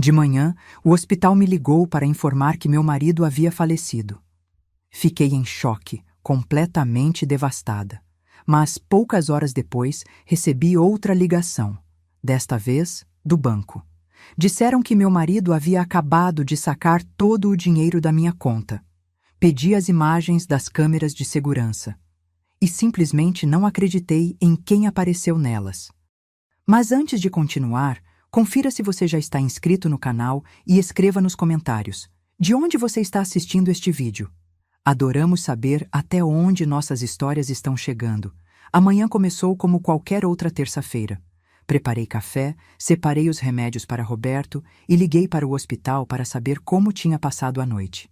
De manhã, o hospital me ligou para informar que meu marido havia falecido. Fiquei em choque, completamente devastada. Mas, poucas horas depois, recebi outra ligação, desta vez do banco. Disseram que meu marido havia acabado de sacar todo o dinheiro da minha conta. Pedi as imagens das câmeras de segurança. E simplesmente não acreditei em quem apareceu nelas. Mas antes de continuar, confira se você já está inscrito no canal e escreva nos comentários de onde você está assistindo este vídeo. Adoramos saber até onde nossas histórias estão chegando. Amanhã começou como qualquer outra terça-feira. Preparei café, separei os remédios para Roberto e liguei para o hospital para saber como tinha passado a noite.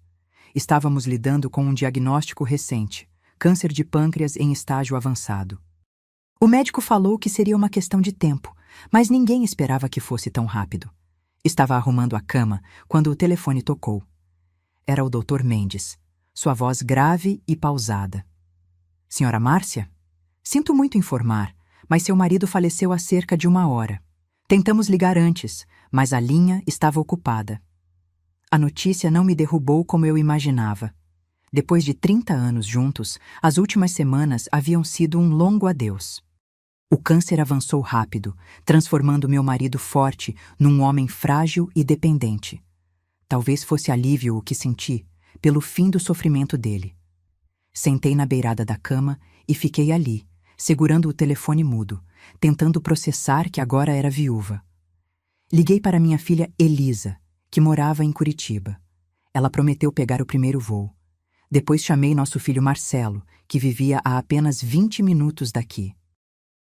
Estávamos lidando com um diagnóstico recente, câncer de pâncreas em estágio avançado. O médico falou que seria uma questão de tempo, mas ninguém esperava que fosse tão rápido. Estava arrumando a cama quando o telefone tocou. Era o Dr. Mendes, sua voz grave e pausada. Senhora Márcia? Sinto muito informar, mas seu marido faleceu há cerca de 1 hora. Tentamos ligar antes, mas a linha estava ocupada. A notícia não me derrubou como eu imaginava. Depois de 30 anos juntos, as últimas semanas haviam sido um longo adeus. O câncer avançou rápido, transformando meu marido forte num homem frágil e dependente. Talvez fosse alívio o que senti, pelo fim do sofrimento dele. Sentei na beirada da cama e fiquei ali, segurando o telefone mudo, tentando processar que agora era viúva. Liguei para minha filha Elisa, que morava em Curitiba. Ela prometeu pegar o primeiro voo. Depois chamei nosso filho Marcelo, que vivia a apenas 20 minutos daqui.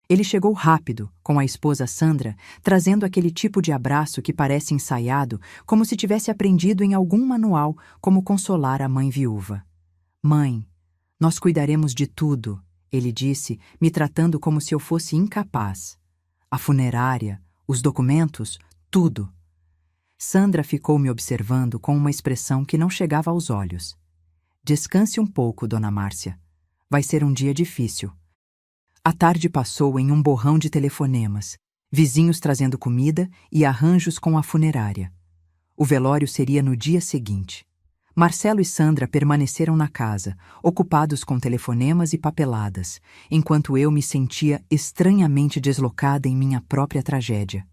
Ele chegou rápido, com a esposa Sandra, trazendo aquele tipo de abraço que parece ensaiado, como se tivesse aprendido em algum manual como consolar a mãe viúva. Mãe, nós cuidaremos de tudo, ele disse, me tratando como se eu fosse incapaz. A funerária, os documentos, tudo. Sandra ficou me observando com uma expressão que não chegava aos olhos. Descanse um pouco, dona Márcia. Vai ser um dia difícil. A tarde passou em um borrão de telefonemas, vizinhos trazendo comida e arranjos com a funerária. O velório seria no dia seguinte. Marcelo e Sandra permaneceram na casa, ocupados com telefonemas e papeladas, enquanto eu me sentia estranhamente deslocada em minha própria tragédia.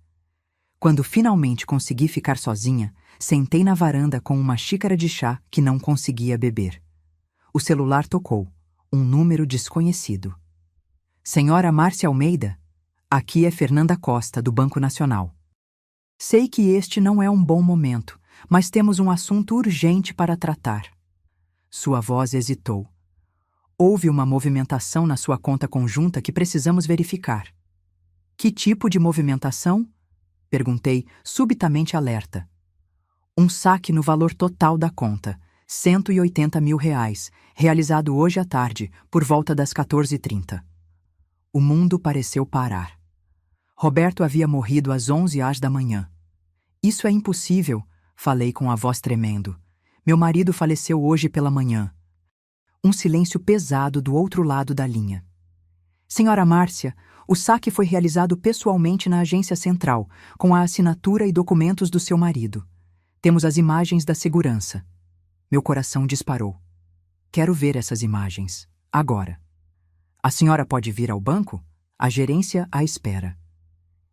Quando finalmente consegui ficar sozinha, sentei na varanda com uma xícara de chá que não conseguia beber. O celular tocou, um número desconhecido. Senhora Márcia Almeida? Aqui é Fernanda Costa, do Banco Nacional. Sei que este não é um bom momento, mas temos um assunto urgente para tratar. Sua voz hesitou. Houve uma movimentação na sua conta conjunta que precisamos verificar. Que tipo de movimentação? Perguntei, subitamente alerta. Um saque no valor total da conta, R$180 mil, realizado hoje à tarde, por volta das 14h30. O mundo pareceu parar. Roberto havia morrido às 11h da manhã. Isso é impossível, falei com a voz tremendo. Meu marido faleceu hoje pela manhã. Um silêncio pesado do outro lado da linha. Senhora Márcia, o saque foi realizado pessoalmente na agência central, com a assinatura e documentos do seu marido. Temos as imagens da segurança. Meu coração disparou. Quero ver essas imagens, agora. A senhora pode vir ao banco? A gerência à espera.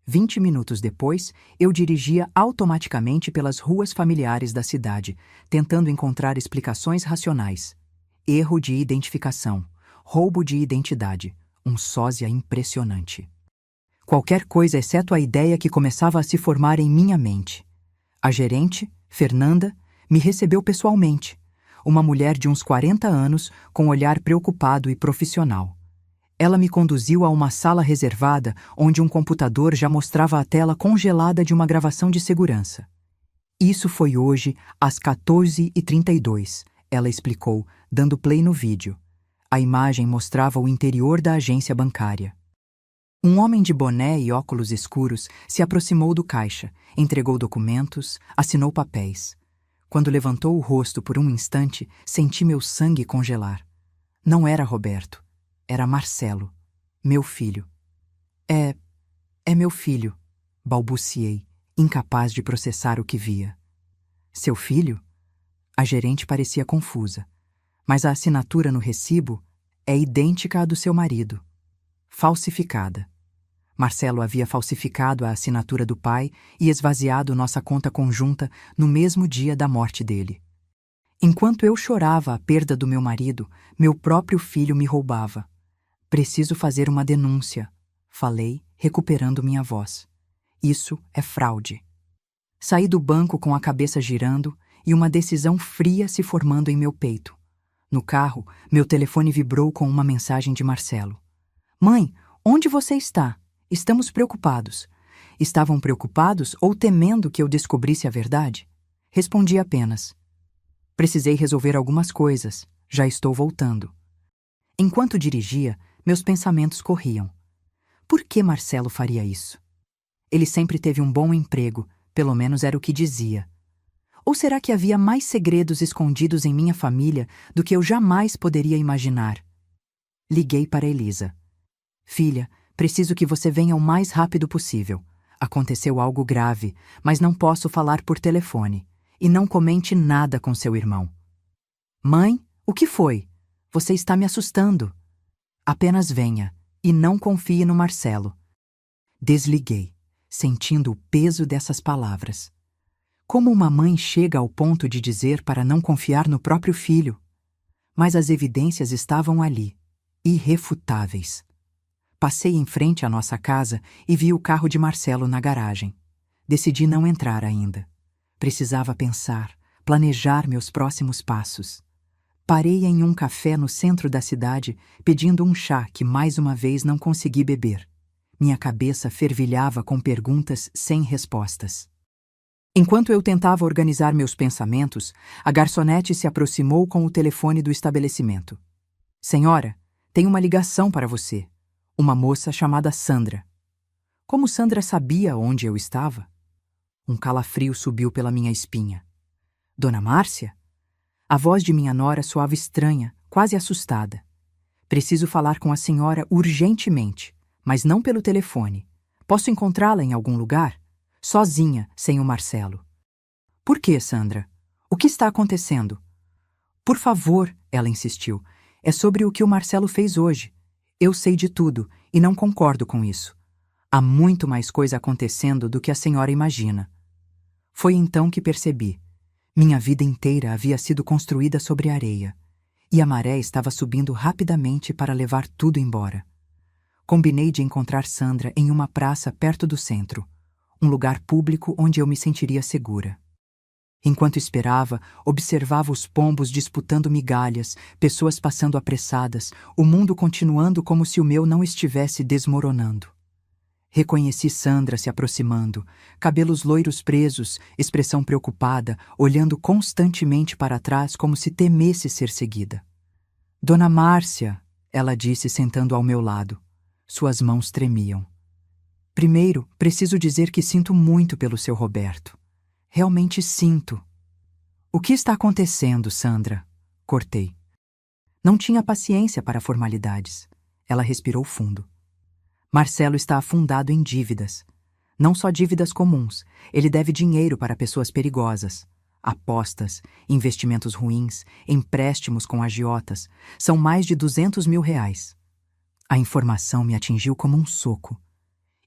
20 minutos depois, eu dirigia automaticamente pelas ruas familiares da cidade, tentando encontrar explicações racionais. Erro de identificação, roubo de identidade, um sósia impressionante. Qualquer coisa exceto a ideia que começava a se formar em minha mente. A gerente, Fernanda, me recebeu pessoalmente. Uma mulher de uns 40 anos, com olhar preocupado e profissional. Ela me conduziu a uma sala reservada onde um computador já mostrava a tela congelada de uma gravação de segurança. Isso foi hoje, às 14h32, ela explicou, dando play no vídeo. A imagem mostrava o interior da agência bancária. Um homem de boné e óculos escuros se aproximou do caixa, entregou documentos, assinou papéis. Quando levantou o rosto por um instante, senti meu sangue congelar. Não era Roberto. Era Marcelo, meu filho. É meu filho, balbuciei, incapaz de processar o que via. Seu filho? A gerente parecia confusa, mas a assinatura no recibo é idêntica à do seu marido. Falsificada. Marcelo havia falsificado a assinatura do pai e esvaziado nossa conta conjunta no mesmo dia da morte dele. Enquanto eu chorava a perda do meu marido, meu próprio filho me roubava. Preciso fazer uma denúncia, falei, recuperando minha voz. Isso é fraude. Saí do banco com a cabeça girando e uma decisão fria se formando em meu peito. No carro, meu telefone vibrou com uma mensagem de Marcelo. Mãe, onde você está? Estamos preocupados. Estavam preocupados ou temendo que eu descobrisse a verdade? Respondi apenas. Precisei resolver algumas coisas. Já estou voltando. Enquanto dirigia, meus pensamentos corriam. Por que Marcelo faria isso? Ele sempre teve um bom emprego, pelo menos era o que dizia. Ou será que havia mais segredos escondidos em minha família do que eu jamais poderia imaginar? Liguei para Elisa. Filha, preciso que você venha o mais rápido possível. Aconteceu algo grave, mas não posso falar por telefone. E não comente nada com seu irmão. Mãe, o que foi? Você está me assustando. Apenas venha, e não confie no Marcelo. Desliguei, sentindo o peso dessas palavras. Como uma mãe chega ao ponto de dizer para não confiar no próprio filho? Mas as evidências estavam ali, irrefutáveis. Passei em frente à nossa casa e vi o carro de Marcelo na garagem. Decidi não entrar ainda. Precisava pensar, planejar meus próximos passos. Parei em um café no centro da cidade, pedindo um chá que mais uma vez não consegui beber. Minha cabeça fervilhava com perguntas sem respostas. Enquanto eu tentava organizar meus pensamentos, a garçonete se aproximou com o telefone do estabelecimento. Senhora, tem uma ligação para você. Uma moça chamada Sandra. Como Sandra sabia onde eu estava? Um calafrio subiu pela minha espinha. Dona Márcia? A voz de minha nora soava estranha, quase assustada. Preciso falar com a senhora urgentemente, mas não pelo telefone. Posso encontrá-la em algum lugar? Sozinha, sem o Marcelo. Por que, Sandra? O que está acontecendo? Por favor, ela insistiu. É sobre o que o Marcelo fez hoje. Eu sei de tudo e não concordo com isso. Há muito mais coisa acontecendo do que a senhora imagina. Foi então que percebi. Minha vida inteira havia sido construída sobre areia, e a maré estava subindo rapidamente para levar tudo embora. Combinei de encontrar Sandra em uma praça perto do centro, um lugar público onde eu me sentiria segura. Enquanto esperava, observava os pombos disputando migalhas, pessoas passando apressadas, o mundo continuando como se o meu não estivesse desmoronando. Reconheci Sandra se aproximando, cabelos loiros presos, expressão preocupada, olhando constantemente para trás como se temesse ser seguida. Dona Márcia, ela disse sentando ao meu lado. Suas mãos tremiam. Primeiro, preciso dizer que sinto muito pelo seu Roberto. Realmente sinto. O que está acontecendo, Sandra? Cortei. Não tinha paciência para formalidades. Ela respirou fundo. Marcelo está afundado em dívidas. Não só dívidas comuns, ele deve dinheiro para pessoas perigosas. Apostas, investimentos ruins, empréstimos com agiotas. São mais de R$ 200 mil. A informação me atingiu como um soco.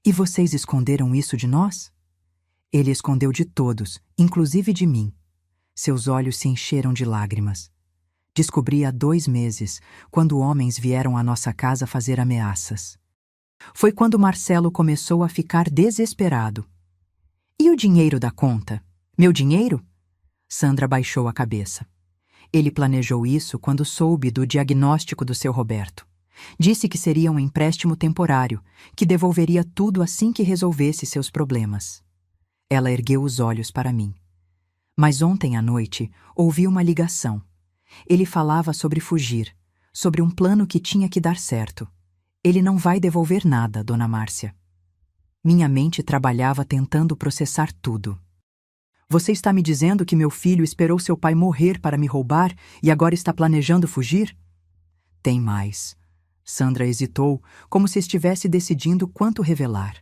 E vocês esconderam isso de nós? Ele escondeu de todos, inclusive de mim. Seus olhos se encheram de lágrimas. Descobri há 2 meses, quando homens vieram à nossa casa fazer ameaças. Foi quando Marcelo começou a ficar desesperado. E o dinheiro da conta? Meu dinheiro? Sandra baixou a cabeça. Ele planejou isso quando soube do diagnóstico do seu Roberto. Disse que seria um empréstimo temporário, que devolveria tudo assim que resolvesse seus problemas. Ela ergueu os olhos para mim. Mas ontem à noite ouvi uma ligação. Ele falava sobre fugir, sobre um plano que tinha que dar certo. Ele não vai devolver nada, Dona Márcia. Minha mente trabalhava tentando processar tudo. Você está me dizendo que meu filho esperou seu pai morrer para me roubar e agora está planejando fugir? Tem mais. Sandra hesitou, como se estivesse decidindo quanto revelar.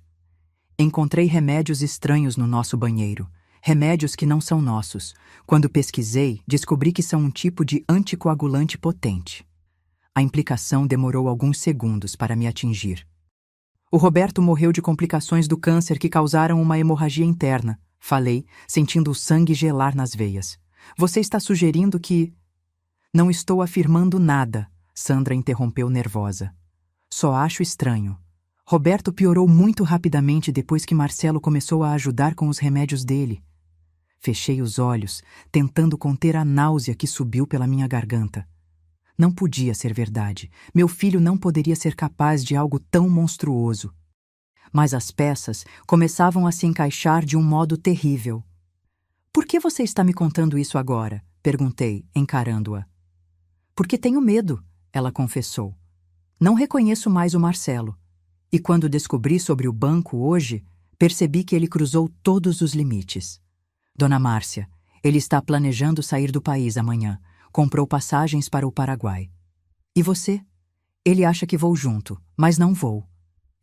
Encontrei remédios estranhos no nosso banheiro. Remédios que não são nossos. Quando pesquisei, descobri que são um tipo de anticoagulante potente. A implicação demorou alguns segundos para me atingir. O Roberto morreu de complicações do câncer que causaram uma hemorragia interna, falei, sentindo o sangue gelar nas veias. Você está sugerindo que... Não estou afirmando nada, Sandra interrompeu nervosa. Só acho estranho. Roberto piorou muito rapidamente depois que Marcelo começou a ajudar com os remédios dele. Fechei os olhos, tentando conter a náusea que subiu pela minha garganta. Não podia ser verdade. Meu filho não poderia ser capaz de algo tão monstruoso. Mas as peças começavam a se encaixar de um modo terrível. Por que você está me contando isso agora? Perguntei, encarando-a. Porque tenho medo, ela confessou. Não reconheço mais o Marcelo. E quando descobri sobre o banco hoje, percebi que ele cruzou todos os limites. Dona Márcia, ele está planejando sair do país amanhã. Comprou passagens para o Paraguai. E você? Ele acha que vou junto, mas não vou.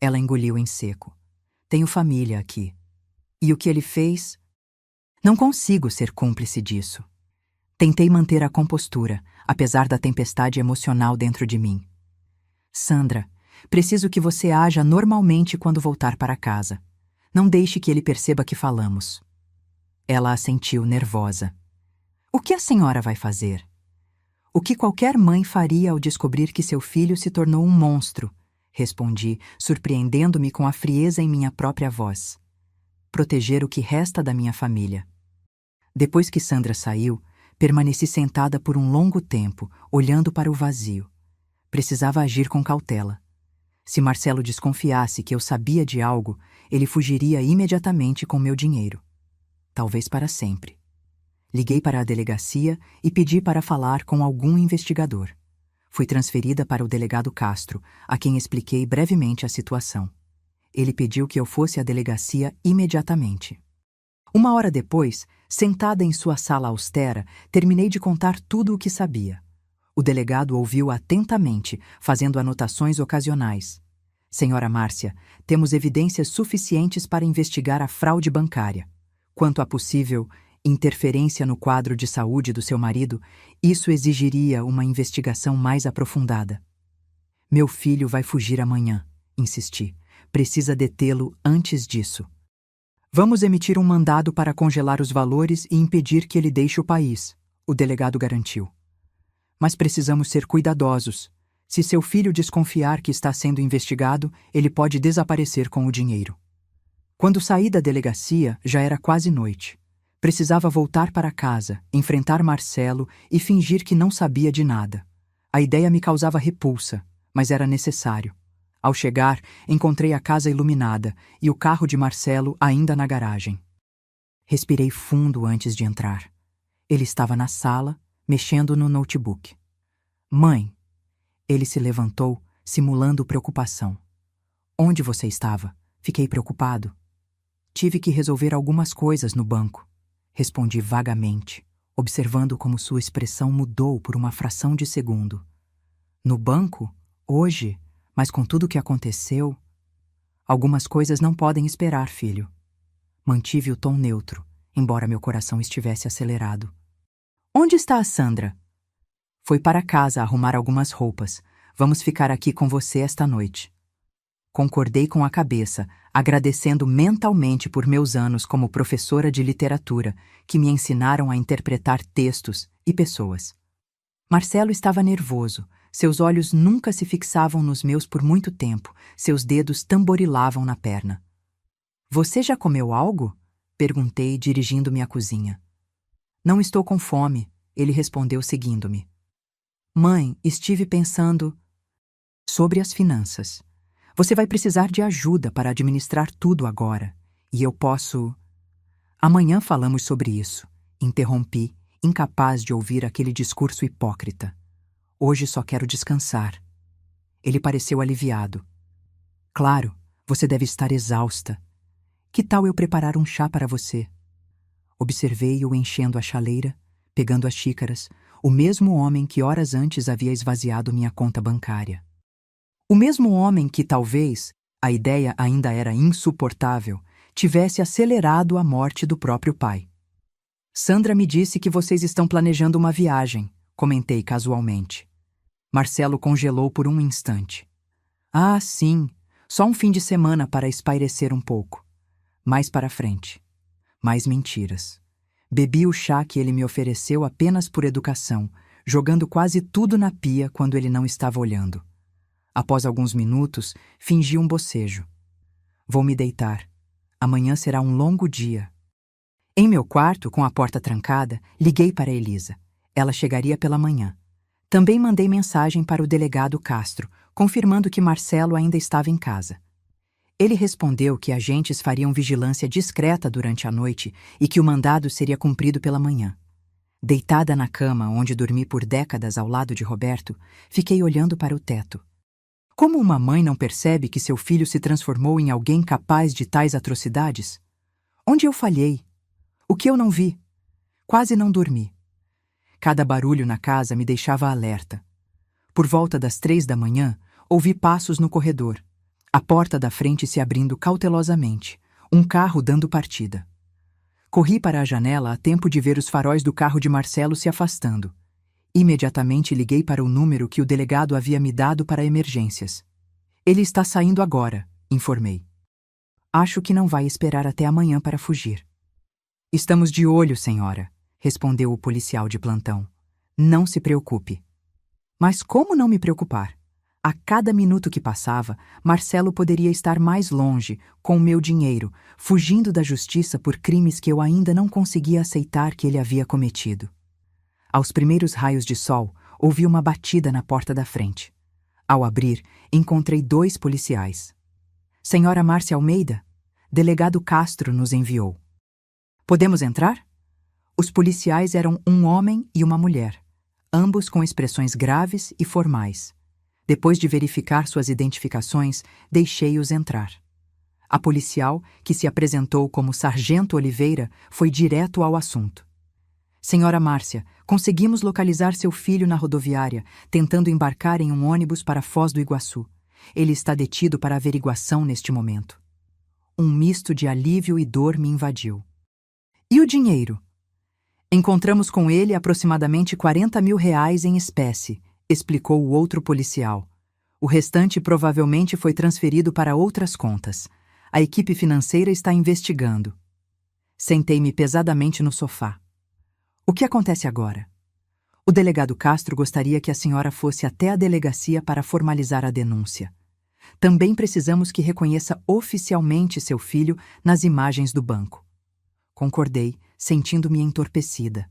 Ela engoliu em seco. Tenho família aqui. E o que ele fez? Não consigo ser cúmplice disso. Tentei manter a compostura, apesar da tempestade emocional dentro de mim. Sandra, preciso que você haja normalmente quando voltar para casa. Não deixe que ele perceba que falamos. Ela assentiu nervosa. O que a senhora vai fazer? O que qualquer mãe faria ao descobrir que seu filho se tornou um monstro, respondi, surpreendendo-me com a frieza em minha própria voz. Proteger o que resta da minha família. Depois que Sandra saiu, permaneci sentada por um longo tempo, olhando para o vazio. Precisava agir com cautela. Se Marcelo desconfiasse que eu sabia de algo, ele fugiria imediatamente com meu dinheiro. Talvez para sempre. Liguei para a delegacia e pedi para falar com algum investigador. Fui transferida para o delegado Castro, a quem expliquei brevemente a situação. Ele pediu que eu fosse à delegacia imediatamente. 1 hora depois, sentada em sua sala austera, terminei de contar tudo o que sabia. O delegado ouviu atentamente, fazendo anotações ocasionais. Senhora Márcia, temos evidências suficientes para investigar a fraude bancária. Quanto à possível interferência no quadro de saúde do seu marido, isso exigiria uma investigação mais aprofundada. Meu filho vai fugir amanhã, insisti. Precisa detê-lo antes disso. Vamos emitir um mandado para congelar os valores e impedir que ele deixe o país, o delegado garantiu. Mas precisamos ser cuidadosos. Se seu filho desconfiar que está sendo investigado, ele pode desaparecer com o dinheiro. Quando saí da delegacia, já era quase noite. Precisava voltar para casa, enfrentar Marcelo e fingir que não sabia de nada. A ideia me causava repulsa, mas era necessário. Ao chegar, encontrei a casa iluminada e o carro de Marcelo ainda na garagem. Respirei fundo antes de entrar. Ele estava na sala, mexendo no notebook. Mãe! Ele se levantou, simulando preocupação. Onde você estava? Fiquei preocupado. Tive que resolver algumas coisas no banco. Respondi vagamente, observando como sua expressão mudou por uma fração de segundo. No banco? Hoje? Mas com tudo o que aconteceu... Algumas coisas não podem esperar, filho. Mantive o tom neutro, embora meu coração estivesse acelerado. Onde está a Sandra? Foi para casa arrumar algumas roupas. Vamos ficar aqui com você esta noite. Concordei com a cabeça, agradecendo mentalmente por meus anos como professora de literatura, que me ensinaram a interpretar textos e pessoas. Marcelo estava nervoso. Seus olhos nunca se fixavam nos meus por muito tempo. Seus dedos tamborilavam na perna. Você já comeu algo? Perguntei, dirigindo-me à cozinha. Não estou com fome, ele respondeu seguindo-me. Mãe, estive pensando sobre as finanças. Você vai precisar de ajuda para administrar tudo agora. E eu posso... Amanhã falamos sobre isso. Interrompi, incapaz de ouvir aquele discurso hipócrita. Hoje só quero descansar. Ele pareceu aliviado. Claro, você deve estar exausta. Que tal eu preparar um chá para você? Observei-o enchendo a chaleira, pegando as xícaras, o mesmo homem que horas antes havia esvaziado minha conta bancária. O mesmo homem que, talvez, a ideia ainda era insuportável, tivesse acelerado a morte do próprio pai. Sandra me disse que vocês estão planejando uma viagem, comentei casualmente. Marcelo congelou por um instante. Ah, sim, só um fim de semana para espairecer um pouco. Mais para frente. Mais mentiras. Bebi o chá que ele me ofereceu apenas por educação, jogando quase tudo na pia quando ele não estava olhando. Após alguns minutos, fingi um bocejo. Vou me deitar. Amanhã será um longo dia. Em meu quarto, com a porta trancada, liguei para Elisa. Ela chegaria pela manhã. Também mandei mensagem para o delegado Castro, confirmando que Marcelo ainda estava em casa. Ele respondeu que agentes fariam vigilância discreta durante a noite e que o mandado seria cumprido pela manhã. Deitada na cama, onde dormi por décadas ao lado de Roberto, fiquei olhando para o teto. Como uma mãe não percebe que seu filho se transformou em alguém capaz de tais atrocidades? Onde eu falhei? O que eu não vi? Quase não dormi. Cada barulho na casa me deixava alerta. Por volta das 3 da manhã, ouvi passos no corredor. A porta da frente se abrindo cautelosamente, um carro dando partida. Corri para a janela a tempo de ver os faróis do carro de Marcelo se afastando. Imediatamente liguei para o número que o delegado havia me dado para emergências. Ele está saindo agora, informei. Acho que não vai esperar até amanhã para fugir. Estamos de olho, senhora, respondeu o policial de plantão. Não se preocupe. Mas como não me preocupar? A cada minuto que passava, Marcelo poderia estar mais longe, com o meu dinheiro, fugindo da justiça por crimes que eu ainda não conseguia aceitar que ele havia cometido. Aos primeiros raios de sol, ouvi uma batida na porta da frente. Ao abrir, encontrei 2 policiais. Senhora Márcia Almeida, delegado Castro nos enviou. Podemos entrar? Os policiais eram um homem e uma mulher, ambos com expressões graves e formais. Depois de verificar suas identificações, deixei-os entrar. A policial, que se apresentou como Sargento Oliveira, foi direto ao assunto. Senhora Márcia, conseguimos localizar seu filho na rodoviária, tentando embarcar em um ônibus para Foz do Iguaçu. Ele está detido para averiguação neste momento. Um misto de alívio e dor me invadiu. E o dinheiro? Encontramos com ele aproximadamente R$40 mil em espécie, explicou o outro policial. O restante provavelmente foi transferido para outras contas. A equipe financeira está investigando. Sentei-me pesadamente no sofá. O que acontece agora? O delegado Castro gostaria que a senhora fosse até a delegacia para formalizar a denúncia. Também precisamos que reconheça oficialmente seu filho nas imagens do banco. Concordei, sentindo-me entorpecida.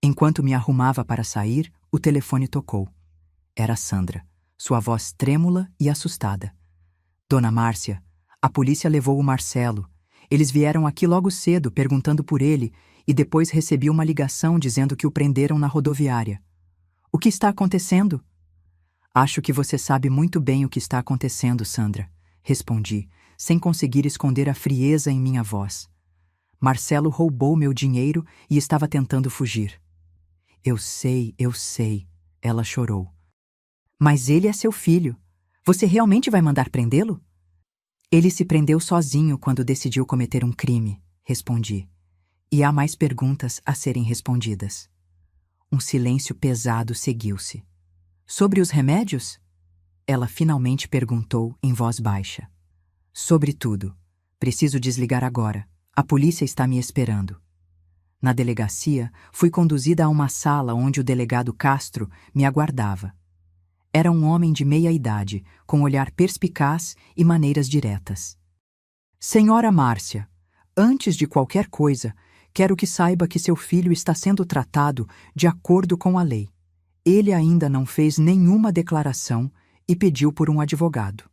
Enquanto me arrumava para sair, o telefone tocou. Era Sandra, sua voz trêmula e assustada. Dona Márcia, a polícia levou o Marcelo. Eles vieram aqui logo cedo perguntando por ele e depois recebi uma ligação dizendo que o prenderam na rodoviária. O que está acontecendo? Acho que você sabe muito bem o que está acontecendo, Sandra, respondi, sem conseguir esconder a frieza em minha voz. Marcelo roubou meu dinheiro e estava tentando fugir. Eu sei, ela chorou. Mas ele é seu filho. Você realmente vai mandar prendê-lo? Ele se prendeu sozinho quando decidiu cometer um crime, respondi. E há mais perguntas a serem respondidas. Um silêncio pesado seguiu-se. Sobre os remédios? Ela finalmente perguntou em voz baixa. Sobre tudo. Preciso desligar agora. A polícia está me esperando. Na delegacia, fui conduzida a uma sala onde o delegado Castro me aguardava. Era um homem de meia-idade, com olhar perspicaz e maneiras diretas. Senhora Márcia, antes de qualquer coisa, quero que saiba que seu filho está sendo tratado de acordo com a lei. Ele ainda não fez nenhuma declaração e pediu por um advogado.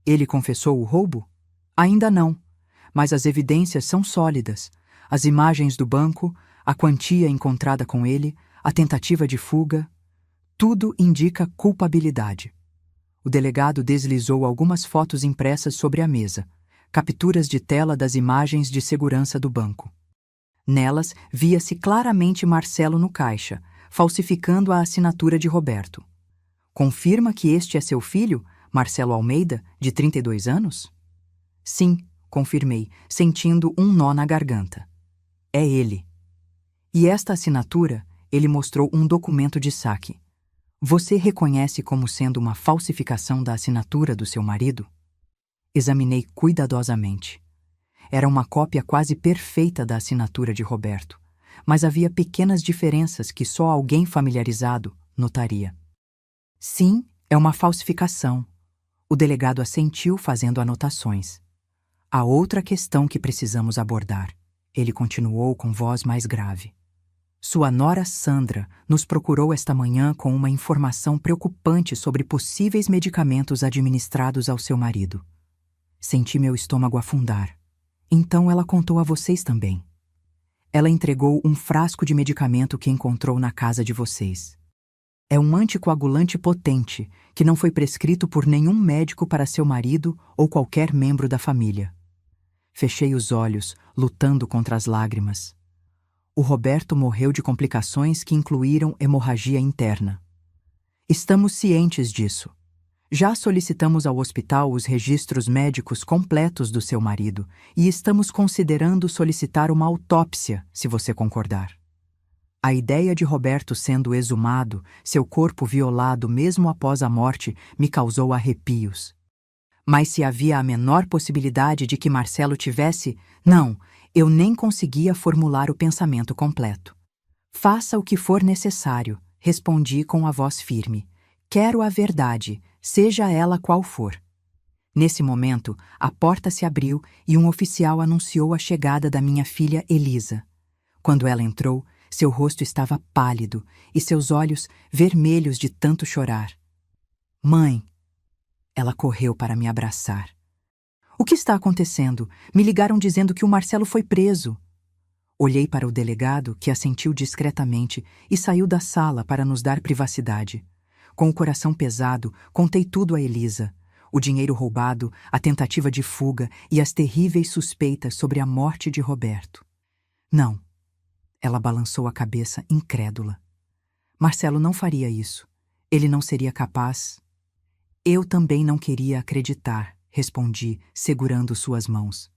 Ele confessou o roubo? Ainda não, mas as evidências são sólidas. As imagens do banco, a quantia encontrada com ele, a tentativa de fuga, tudo indica culpabilidade. O delegado deslizou algumas fotos impressas sobre a mesa, capturas de tela das imagens de segurança do banco. Nelas, via-se claramente Marcelo no caixa, falsificando a assinatura de Roberto. Confirma que este é seu filho, Marcelo Almeida, de 32 anos? Sim, confirmei, sentindo um nó na garganta. É ele. E esta assinatura, ele mostrou um documento de saque. Você reconhece como sendo uma falsificação da assinatura do seu marido? Examinei cuidadosamente. Era uma cópia quase perfeita da assinatura de Roberto, mas havia pequenas diferenças que só alguém familiarizado notaria. Sim, é uma falsificação. O delegado assentiu fazendo anotações. Há outra questão que precisamos abordar. Ele continuou com voz mais grave. Sua nora Sandra nos procurou esta manhã com uma informação preocupante sobre possíveis medicamentos administrados ao seu marido. Senti meu estômago afundar. Então ela contou a vocês também. Ela entregou um frasco de medicamento que encontrou na casa de vocês. É um anticoagulante potente que não foi prescrito por nenhum médico para seu marido ou qualquer membro da família. Fechei os olhos, lutando contra as lágrimas. O Roberto morreu de complicações que incluíram hemorragia interna. Estamos cientes disso. Já solicitamos ao hospital os registros médicos completos do seu marido e estamos considerando solicitar uma autópsia, se você concordar. A ideia de Roberto sendo exumado, seu corpo violado mesmo após a morte, me causou arrepios. Mas se havia a menor possibilidade de que Marcelo tivesse... Não, eu nem conseguia formular o pensamento completo. Faça o que for necessário, respondi com a voz firme. Quero a verdade, seja ela qual for. Nesse momento, a porta se abriu e um oficial anunciou a chegada da minha filha Elisa. Quando ela entrou, seu rosto estava pálido e seus olhos vermelhos de tanto chorar. Mãe! Ela correu para me abraçar. O que está acontecendo? Me ligaram dizendo que o Marcelo foi preso. Olhei para o delegado, que assentiu discretamente, e saiu da sala para nos dar privacidade. Com o coração pesado, contei tudo a Elisa. O dinheiro roubado, a tentativa de fuga e as terríveis suspeitas sobre a morte de Roberto. Não. Ela balançou a cabeça, incrédula. Marcelo não faria isso. Ele não seria capaz. Eu também não queria acreditar, respondi, segurando suas mãos.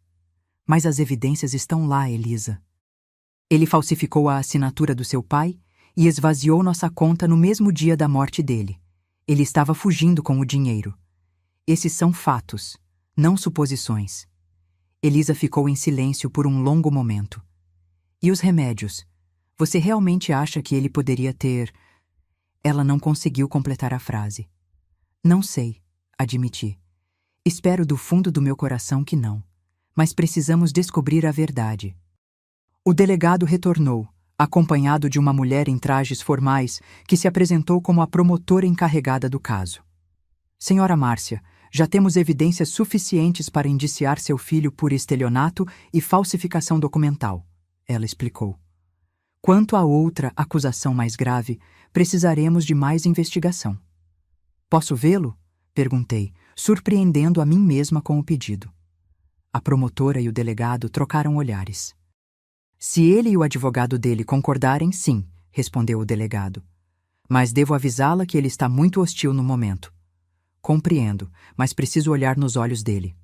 Mas as evidências estão lá, Elisa. Ele falsificou a assinatura do seu pai e esvaziou nossa conta no mesmo dia da morte dele. Ele estava fugindo com o dinheiro. Esses são fatos, não suposições. Elisa ficou em silêncio por um longo momento. E os remédios? Você realmente acha que ele poderia ter... Ela não conseguiu completar a frase. Não sei, admiti. Espero do fundo do meu coração que não. Mas precisamos descobrir a verdade. O delegado retornou, acompanhado de uma mulher em trajes formais que se apresentou como a promotora encarregada do caso. Senhora Márcia, já temos evidências suficientes para indiciar seu filho por estelionato e falsificação documental, ela explicou. Quanto à outra acusação mais grave, precisaremos de mais investigação. Posso vê-lo? Perguntei, surpreendendo a mim mesma com o pedido. A promotora e o delegado trocaram olhares. Se ele e o advogado dele concordarem, sim, respondeu o delegado. Mas devo avisá-la que ele está muito hostil no momento. Compreendo, mas preciso olhar nos olhos dele.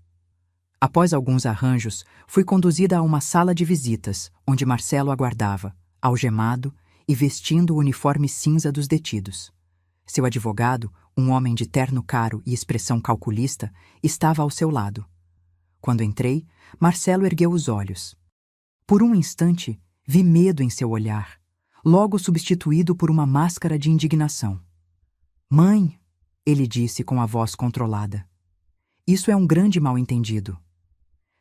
Após alguns arranjos, fui conduzida a uma sala de visitas, onde Marcelo aguardava, algemado e vestindo o uniforme cinza dos detidos. Seu advogado, um homem de terno caro e expressão calculista, estava ao seu lado. Quando entrei, Marcelo ergueu os olhos. Por um instante, vi medo em seu olhar, logo substituído por uma máscara de indignação. Mãe, ele disse com a voz controlada. Isso é um grande mal-entendido.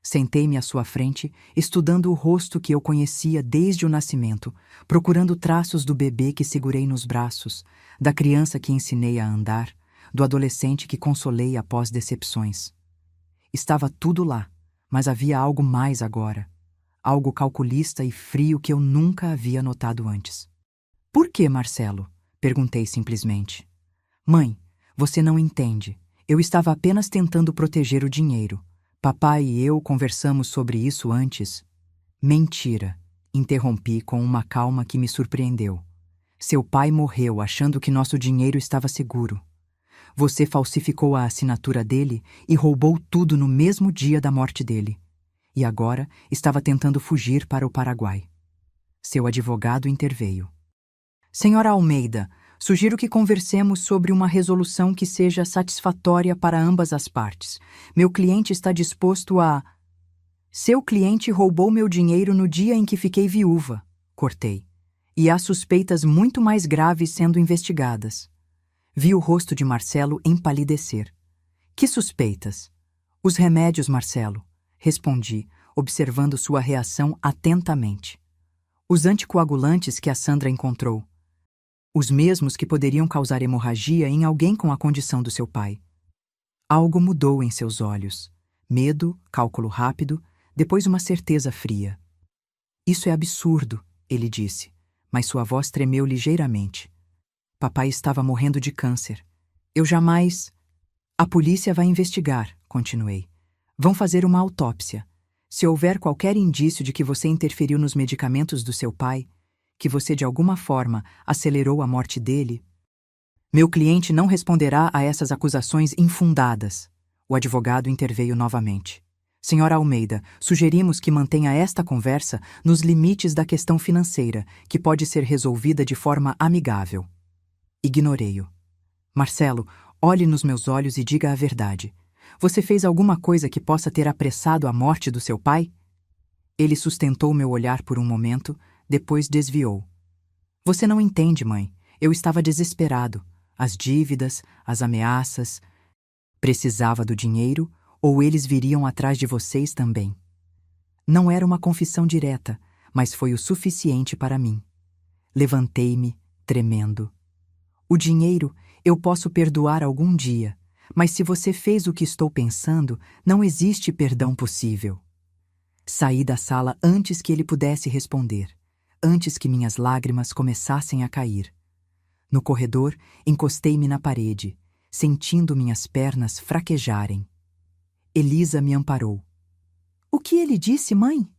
Sentei-me à sua frente, estudando o rosto que eu conhecia desde o nascimento, procurando traços do bebê que segurei nos braços, da criança que ensinei a andar, do adolescente que consolei após decepções. Estava tudo lá, mas havia algo mais agora. Algo calculista e frio que eu nunca havia notado antes. Por que, Marcelo? Perguntei simplesmente. Mãe, você não entende. Eu estava apenas tentando proteger o dinheiro. Papai e eu conversamos sobre isso antes. Mentira, interrompi com uma calma que me surpreendeu. Seu pai morreu achando que nosso dinheiro estava seguro. Você falsificou a assinatura dele e roubou tudo no mesmo dia da morte dele. e agora estava tentando fugir para o Paraguai. Seu advogado interveio. Senhora Almeida, sugiro que conversemos sobre uma resolução que seja satisfatória para ambas as partes. Meu cliente está disposto a... Seu cliente roubou meu dinheiro no dia em que fiquei viúva, cortei. E há suspeitas muito mais graves sendo investigadas. Vi o rosto de Marcelo empalidecer. Que suspeitas? Os remédios, Marcelo, respondi, observando sua reação atentamente. Os anticoagulantes que a Sandra encontrou. Os mesmos que poderiam causar hemorragia em alguém com a condição do seu pai. Algo mudou em seus olhos. Medo, cálculo rápido, depois uma certeza fria. Isso é absurdo, ele disse, mas sua voz tremeu ligeiramente. Papai estava morrendo de câncer. Eu jamais... A polícia vai investigar, continuei. Vão fazer uma autópsia. Se houver qualquer indício de que você interferiu nos medicamentos do seu pai, que você de alguma forma acelerou a morte dele, meu cliente não responderá a essas acusações infundadas. O advogado interveio novamente. Senhora Almeida, sugerimos que mantenha esta conversa nos limites da questão financeira, que pode ser resolvida de forma amigável. Ignorei-o. Marcelo, olhe nos meus olhos e diga a verdade. Você fez alguma coisa que possa ter apressado a morte do seu pai? Ele sustentou meu olhar por um momento, depois desviou. Você não entende, mãe. Eu estava desesperado. As dívidas, as ameaças. Precisava do dinheiro, ou eles viriam atrás de vocês também. Não era uma confissão direta, mas foi o suficiente para mim. Levantei-me, tremendo. O dinheiro eu posso perdoar algum dia, mas se você fez o que estou pensando, não existe perdão possível. Saí da sala antes que ele pudesse responder, antes que minhas lágrimas começassem a cair. No corredor, encostei-me na parede, sentindo minhas pernas fraquejarem. Elisa me amparou. O que ele disse, mãe?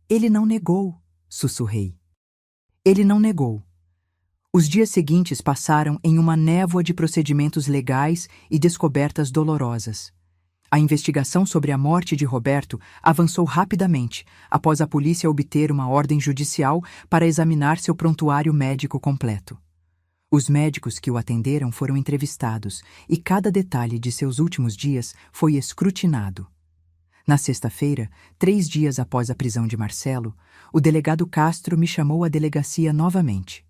Ele não negou, sussurrei. Ele não negou. Os dias seguintes passaram em uma névoa de procedimentos legais e descobertas dolorosas. A investigação sobre a morte de Roberto avançou rapidamente após a polícia obter uma ordem judicial para examinar seu prontuário médico completo. Os médicos que o atenderam foram entrevistados e cada detalhe de seus últimos dias foi escrutinado. Na sexta-feira, 3 dias após a prisão de Marcelo, o delegado Castro me chamou à delegacia novamente.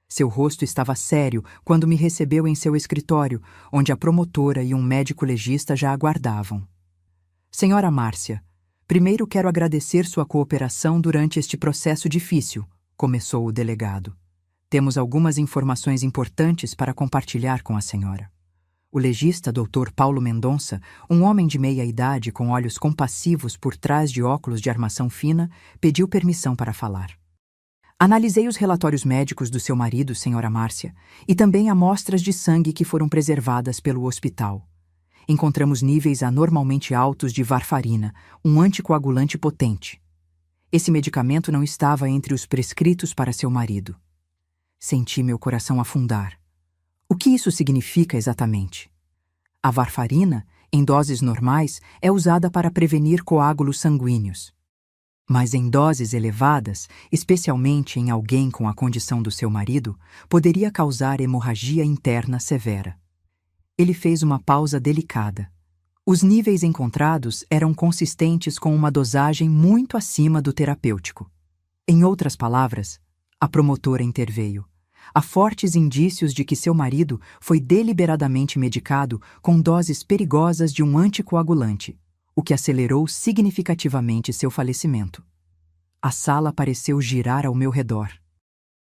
Seu rosto estava sério quando me recebeu em seu escritório, onde a promotora e um médico legista já aguardavam. Senhora Márcia, primeiro quero agradecer sua cooperação durante este processo difícil, começou o delegado. Temos algumas informações importantes para compartilhar com a senhora. O legista Dr. Paulo Mendonça, um homem de meia idade com olhos compassivos por trás de óculos de armação fina, pediu permissão para falar. Analisei os relatórios médicos do seu marido, senhora Márcia, e também amostras de sangue que foram preservadas pelo hospital. Encontramos níveis anormalmente altos de varfarina, um anticoagulante potente. Esse medicamento não estava entre os prescritos para seu marido. Senti meu coração afundar. O que isso significa exatamente? A varfarina, em doses normais, é usada para prevenir coágulos sanguíneos. Mas em doses elevadas, especialmente em alguém com a condição do seu marido, poderia causar hemorragia interna severa. Ele fez uma pausa delicada. Os níveis encontrados eram consistentes com uma dosagem muito acima do terapêutico. Em outras palavras, a promotora interveio. Há fortes indícios de que seu marido foi deliberadamente medicado com doses perigosas de um anticoagulante, o que acelerou significativamente seu falecimento. A sala pareceu girar ao meu redor.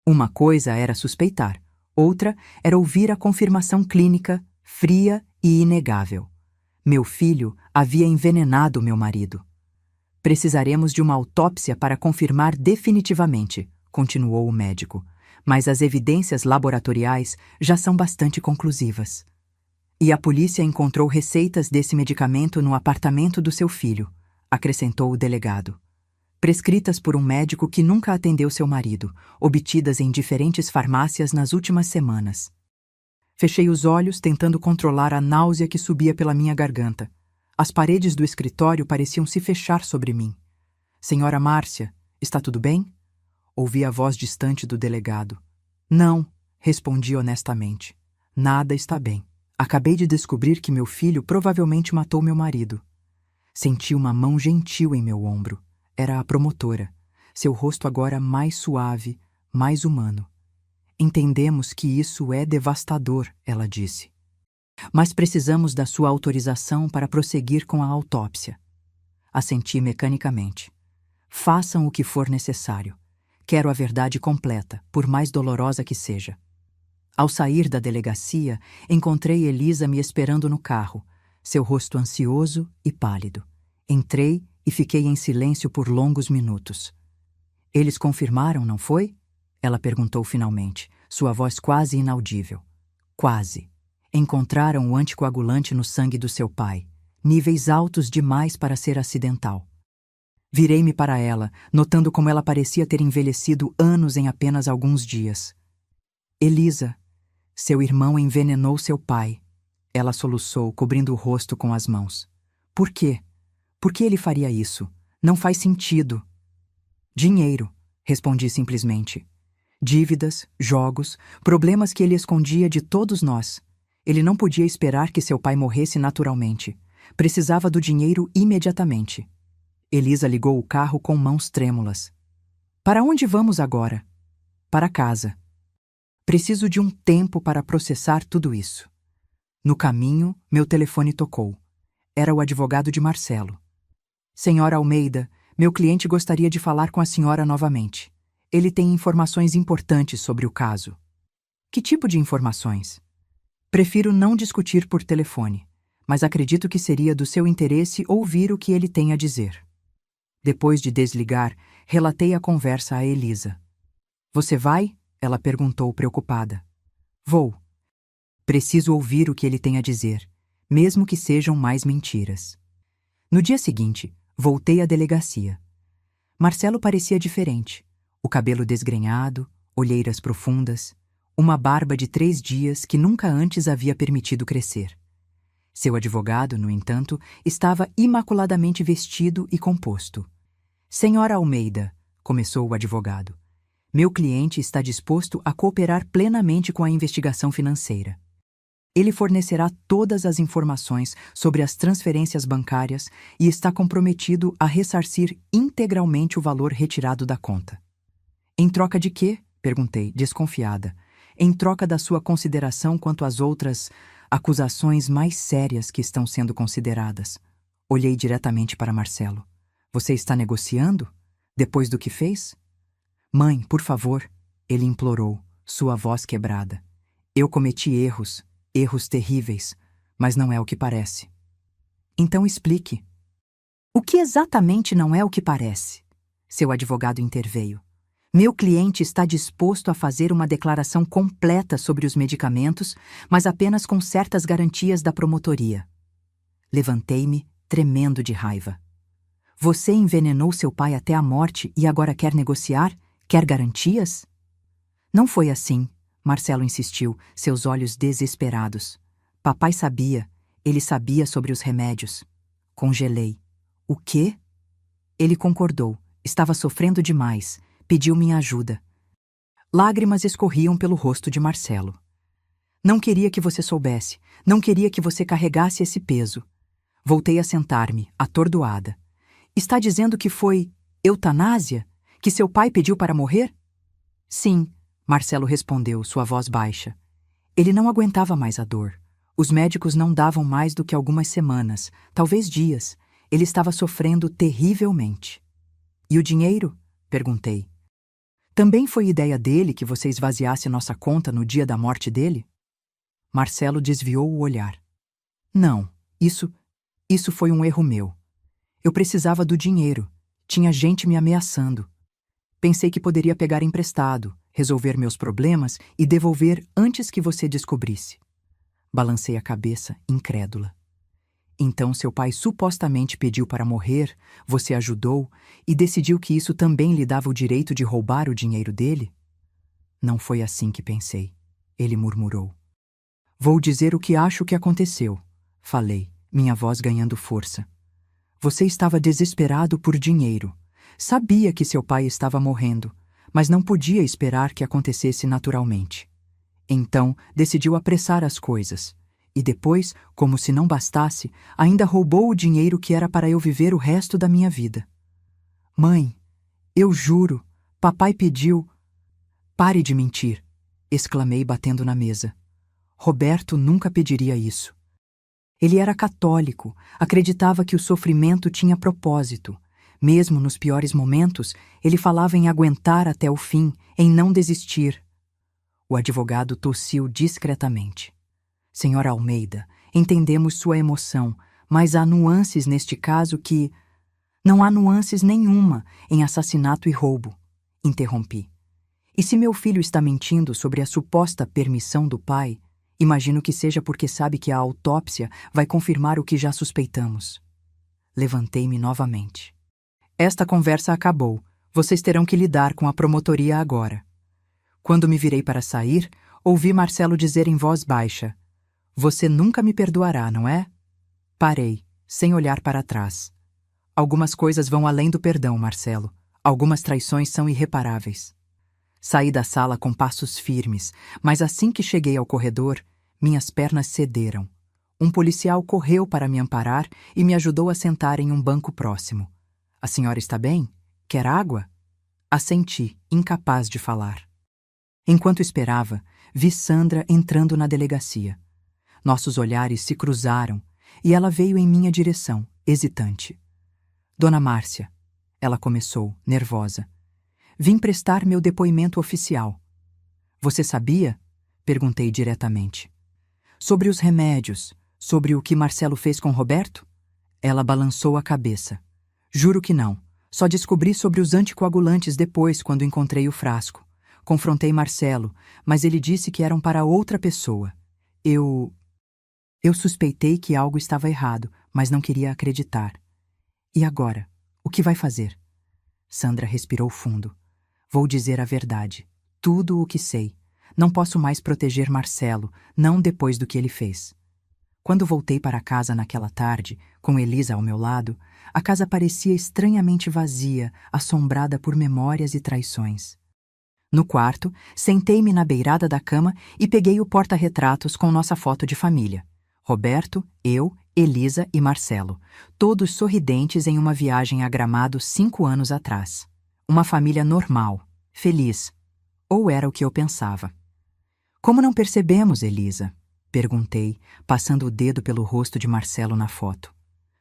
Uma coisa era suspeitar, outra era ouvir a confirmação clínica, fria e inegável. Meu filho havia envenenado meu marido. Precisaremos de uma autópsia para confirmar definitivamente, continuou o médico, mas as evidências laboratoriais já são bastante conclusivas. E a polícia encontrou receitas desse medicamento no apartamento do seu filho, acrescentou o delegado. Prescritas por um médico que nunca atendeu seu marido, obtidas em diferentes farmácias nas últimas semanas. Fechei os olhos tentando controlar a náusea que subia pela minha garganta. As paredes do escritório pareciam se fechar sobre mim. Senhora Márcia, está tudo bem? Ouvi a voz distante do delegado. Não, respondi honestamente. Nada está bem. Acabei de descobrir que meu filho provavelmente matou meu marido. Senti uma mão gentil em meu ombro. Era a promotora. Seu rosto agora mais suave, mais humano. Entendemos que isso é devastador, ela disse. Mas precisamos da sua autorização para prosseguir com a autópsia. Assenti mecanicamente. Façam o que for necessário. Quero a verdade completa, por mais dolorosa que seja. Ao sair da delegacia, encontrei Elisa me esperando no carro, seu rosto ansioso e pálido. Entrei e fiquei em silêncio por longos minutos. Eles confirmaram, não foi? Ela perguntou finalmente, sua voz quase inaudível. Quase. Encontraram o anticoagulante no sangue do seu pai, níveis altos demais para ser acidental. Virei-me para ela, notando como ela parecia ter envelhecido anos em apenas alguns dias. Elisa, seu irmão envenenou seu pai. Ela soluçou, cobrindo o rosto com as mãos. Por quê? Por que ele faria isso? Não faz sentido. Dinheiro, respondi simplesmente. Dívidas, jogos, problemas que ele escondia de todos nós. Ele não podia esperar que seu pai morresse naturalmente. Precisava do dinheiro imediatamente. Elisa ligou o carro com mãos trêmulas. Para onde vamos agora? Para casa. Preciso de um tempo para processar tudo isso. No caminho, meu telefone tocou. Era o advogado de Marcelo. Senhora Almeida, meu cliente gostaria de falar com a senhora novamente. Ele tem informações importantes sobre o caso. Que tipo de informações? Prefiro não discutir por telefone, mas acredito que seria do seu interesse ouvir o que ele tem a dizer. Depois de desligar, relatei a conversa a Elisa. Você vai? Ela perguntou preocupada. Vou. Preciso ouvir o que ele tem a dizer, mesmo que sejam mais mentiras. No dia seguinte, voltei à delegacia. Marcelo parecia diferente. O cabelo desgrenhado, olheiras profundas, uma barba de 3 dias que nunca antes havia permitido crescer. Seu advogado, no entanto, estava imaculadamente vestido e composto. Senhora Almeida, começou o advogado, meu cliente está disposto a cooperar plenamente com a investigação financeira. Ele fornecerá todas as informações sobre as transferências bancárias e está comprometido a ressarcir integralmente o valor retirado da conta. Em troca de quê? Perguntei, desconfiada. Em troca da sua consideração quanto às outras acusações mais sérias que estão sendo consideradas. Olhei diretamente para Marcelo. Você está negociando? Depois do que fez? Mãe, por favor, ele implorou, sua voz quebrada. Eu cometi erros terríveis, mas não é o que parece. Então explique. O que exatamente não é o que parece? Seu advogado interveio. Meu cliente está disposto a fazer uma declaração completa sobre os medicamentos, mas apenas com certas garantias da promotoria. Levantei-me, tremendo de raiva. Você envenenou seu pai até a morte e agora quer negociar? Quer garantias? Não foi assim, Marcelo insistiu, seus olhos desesperados. Papai sabia, ele sabia sobre os remédios. Congelei. O quê? Ele concordou, estava sofrendo demais, pediu minha ajuda. Lágrimas escorriam pelo rosto de Marcelo. Não queria que você soubesse, não queria que você carregasse esse peso. Voltei a sentar-me, atordoada. Está dizendo que foi eutanásia? Que seu pai pediu para morrer? Sim, Marcelo respondeu, sua voz baixa. Ele não aguentava mais a dor. Os médicos não davam mais do que algumas semanas, talvez dias. Ele estava sofrendo terrivelmente. E o dinheiro? Perguntei. Também foi ideia dele que você esvaziasse nossa conta no dia da morte dele? Marcelo desviou o olhar. Não, isso foi um erro meu. Eu precisava do dinheiro. Tinha gente me ameaçando. Pensei que poderia pegar emprestado, resolver meus problemas e devolver antes que você descobrisse. Balancei a cabeça, incrédula. Então seu pai supostamente pediu para morrer, você ajudou e decidiu que isso também lhe dava o direito de roubar o dinheiro dele? Não foi assim que pensei, ele murmurou. Vou dizer o que acho que aconteceu, falei, minha voz ganhando força. Você estava desesperado por dinheiro. Sabia que seu pai estava morrendo, mas não podia esperar que acontecesse naturalmente. Então, decidiu apressar as coisas. E depois, como se não bastasse, ainda roubou o dinheiro que era para eu viver o resto da minha vida. Mãe, eu juro, papai pediu... Pare de mentir, exclamei batendo na mesa. Roberto nunca pediria isso. Ele era católico, acreditava que o sofrimento tinha propósito. Mesmo nos piores momentos, ele falava em aguentar até o fim, em não desistir. O advogado tossiu discretamente. Senhora Almeida, entendemos sua emoção, mas há nuances neste caso que... Não há nuances nenhuma em assassinato e roubo, interrompi. E se meu filho está mentindo sobre a suposta permissão do pai, imagino que seja porque sabe que a autópsia vai confirmar o que já suspeitamos. Levantei-me novamente. Esta conversa acabou. Vocês terão que lidar com a promotoria agora. Quando me virei para sair, ouvi Marcelo dizer em voz baixa: Você nunca me perdoará, não é? Parei, sem olhar para trás. Algumas coisas vão além do perdão, Marcelo. Algumas traições são irreparáveis. Saí da sala com passos firmes, mas assim que cheguei ao corredor, minhas pernas cederam. Um policial correu para me amparar e me ajudou a sentar em um banco próximo. A senhora está bem? Quer água? Assenti, incapaz de falar. Enquanto esperava, vi Sandra entrando na delegacia. Nossos olhares se cruzaram e ela veio em minha direção, hesitante. Dona Márcia, ela começou, nervosa. Vim prestar meu depoimento oficial. Você sabia? Perguntei diretamente. Sobre os remédios, sobre o que Marcelo fez com Roberto? Ela balançou a cabeça. Juro que não. Só descobri sobre os anticoagulantes depois, quando encontrei o frasco. Confrontei Marcelo, mas ele disse que eram para outra pessoa. Eu suspeitei que algo estava errado, mas não queria acreditar. E agora? O que vai fazer? Sandra respirou fundo. Vou dizer a verdade. Tudo o que sei. Não posso mais proteger Marcelo, não depois do que ele fez. Quando voltei para casa naquela tarde, com Elisa ao meu lado, a casa parecia estranhamente vazia, assombrada por memórias e traições. No quarto, sentei-me na beirada da cama e peguei o porta-retratos com nossa foto de família. Roberto, eu, Elisa e Marcelo, todos sorridentes em uma viagem a Gramado 5 anos atrás. Uma família normal, feliz. Ou era o que eu pensava. Como não percebemos, Elisa? Perguntei, passando o dedo pelo rosto de Marcelo na foto.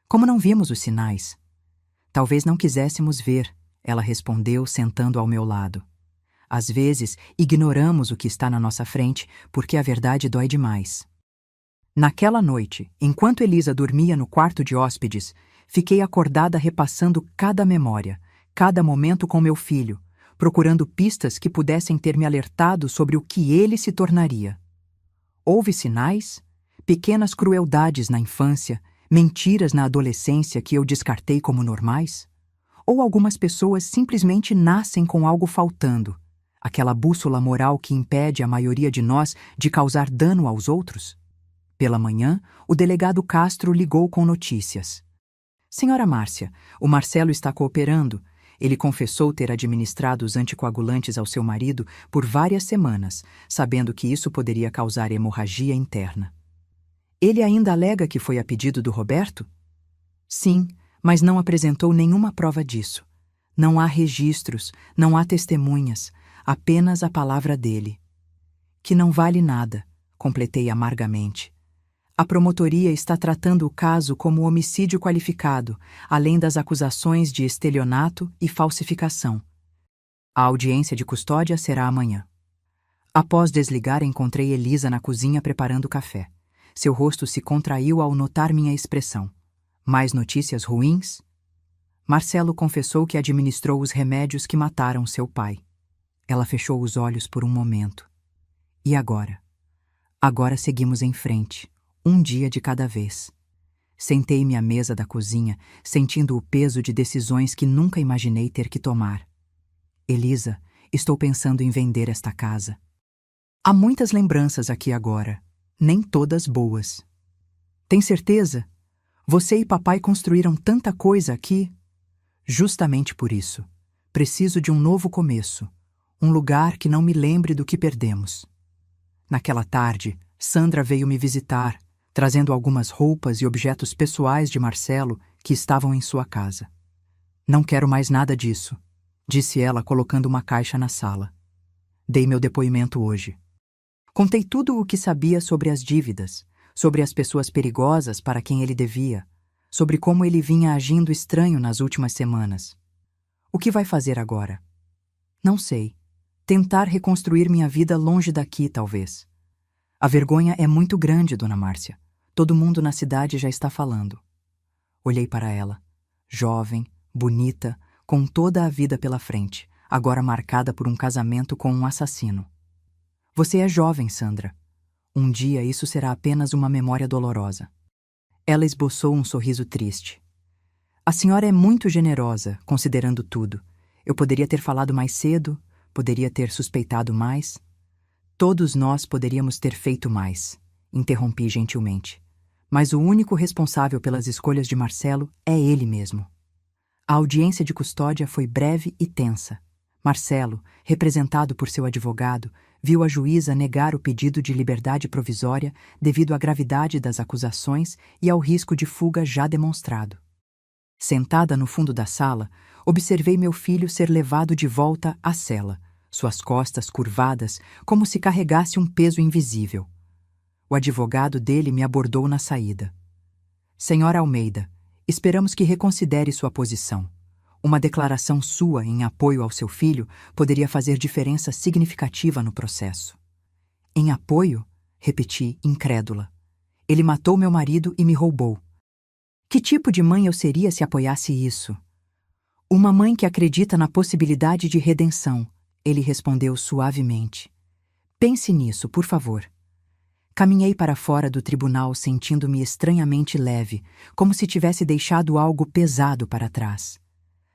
Como não vimos os sinais? Talvez não quiséssemos ver, ela respondeu, sentando ao meu lado. Às vezes, ignoramos o que está na nossa frente porque a verdade dói demais. Naquela noite, enquanto Elisa dormia no quarto de hóspedes, fiquei acordada repassando cada memória, cada momento com meu filho, procurando pistas que pudessem ter me alertado sobre o que ele se tornaria. Houve sinais, pequenas crueldades na infância, mentiras na adolescência que eu descartei como normais? Ou algumas pessoas simplesmente nascem com algo faltando, aquela bússola moral que impede a maioria de nós de causar dano aos outros? Pela manhã, o delegado Castro ligou com notícias. Senhora Márcia, o Marcelo está cooperando. Ele confessou ter administrado os anticoagulantes ao seu marido por várias semanas, sabendo que isso poderia causar hemorragia interna. Ele ainda alega que foi a pedido do Roberto? Sim, mas não apresentou nenhuma prova disso. Não há registros, não há testemunhas, apenas a palavra dele. Que não vale nada, completei amargamente. A promotoria está tratando o caso como homicídio qualificado, além das acusações de estelionato e falsificação. A audiência de custódia será amanhã. Após desligar, encontrei Elisa na cozinha preparando café. Seu rosto se contraiu ao notar minha expressão. Mais notícias ruins? Marcelo confessou que administrou os remédios que mataram seu pai. Ela fechou os olhos por um momento. E agora? Agora seguimos em frente. Um dia de cada vez. Sentei-me à mesa da cozinha, sentindo o peso de decisões que nunca imaginei ter que tomar. Elisa, estou pensando em vender esta casa. Há muitas lembranças aqui agora, nem todas boas. Tem certeza? Você e papai construíram tanta coisa aqui. Justamente por isso. Preciso de um novo começo. Um lugar que não me lembre do que perdemos. Naquela tarde, Sandra veio me visitar, trazendo algumas roupas e objetos pessoais de Marcelo que estavam em sua casa. Não quero mais nada disso, disse ela colocando uma caixa na sala. Dei meu depoimento hoje. Contei tudo o que sabia sobre as dívidas, sobre as pessoas perigosas para quem ele devia, sobre como ele vinha agindo estranho nas últimas semanas. O que vai fazer agora? Não sei. Tentar reconstruir minha vida longe daqui, talvez. A vergonha é muito grande, Dona Márcia. Todo mundo na cidade já está falando. Olhei para ela, jovem, bonita, com toda a vida pela frente, agora marcada por um casamento com um assassino. Você é jovem, Sandra. Um dia isso será apenas uma memória dolorosa. Ela esboçou um sorriso triste. A senhora é muito generosa, considerando tudo. Eu poderia ter falado mais cedo, poderia ter suspeitado mais. Todos nós poderíamos ter feito mais, interrompi gentilmente. Mas o único responsável pelas escolhas de Marcelo é ele mesmo. A audiência de custódia foi breve e tensa. Marcelo, representado por seu advogado, viu a juíza negar o pedido de liberdade provisória devido à gravidade das acusações e ao risco de fuga já demonstrado. Sentada no fundo da sala, observei meu filho ser levado de volta à cela, suas costas curvadas como se carregasse um peso invisível. O advogado dele me abordou na saída. Senhora Almeida, esperamos que reconsidere sua posição. Uma declaração sua em apoio ao seu filho poderia fazer diferença significativa no processo. Em apoio? Repeti, incrédula. Ele matou meu marido e me roubou. Que tipo de mãe eu seria se apoiasse isso? Uma mãe que acredita na possibilidade de redenção, ele respondeu suavemente. Pense nisso, por favor. Caminhei para fora do tribunal sentindo-me estranhamente leve, como se tivesse deixado algo pesado para trás.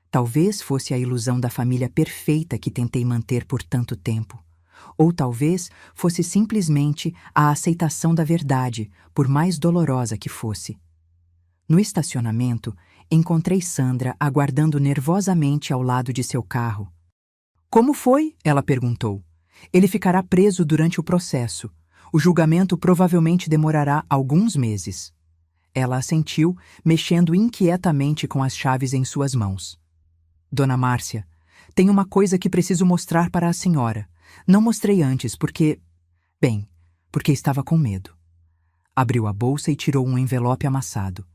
Talvez fosse a ilusão da família perfeita que tentei manter por tanto tempo. Ou talvez fosse simplesmente a aceitação da verdade, por mais dolorosa que fosse. No estacionamento, encontrei Sandra aguardando nervosamente ao lado de seu carro. Como foi? Ela perguntou. Ele ficará preso durante o processo. O julgamento provavelmente demorará alguns meses. Ela assentiu, mexendo inquietamente com as chaves em suas mãos. Dona Márcia, tem uma coisa que preciso mostrar para a senhora. Não mostrei antes porque estava com medo. Abriu a bolsa e tirou um envelope amassado.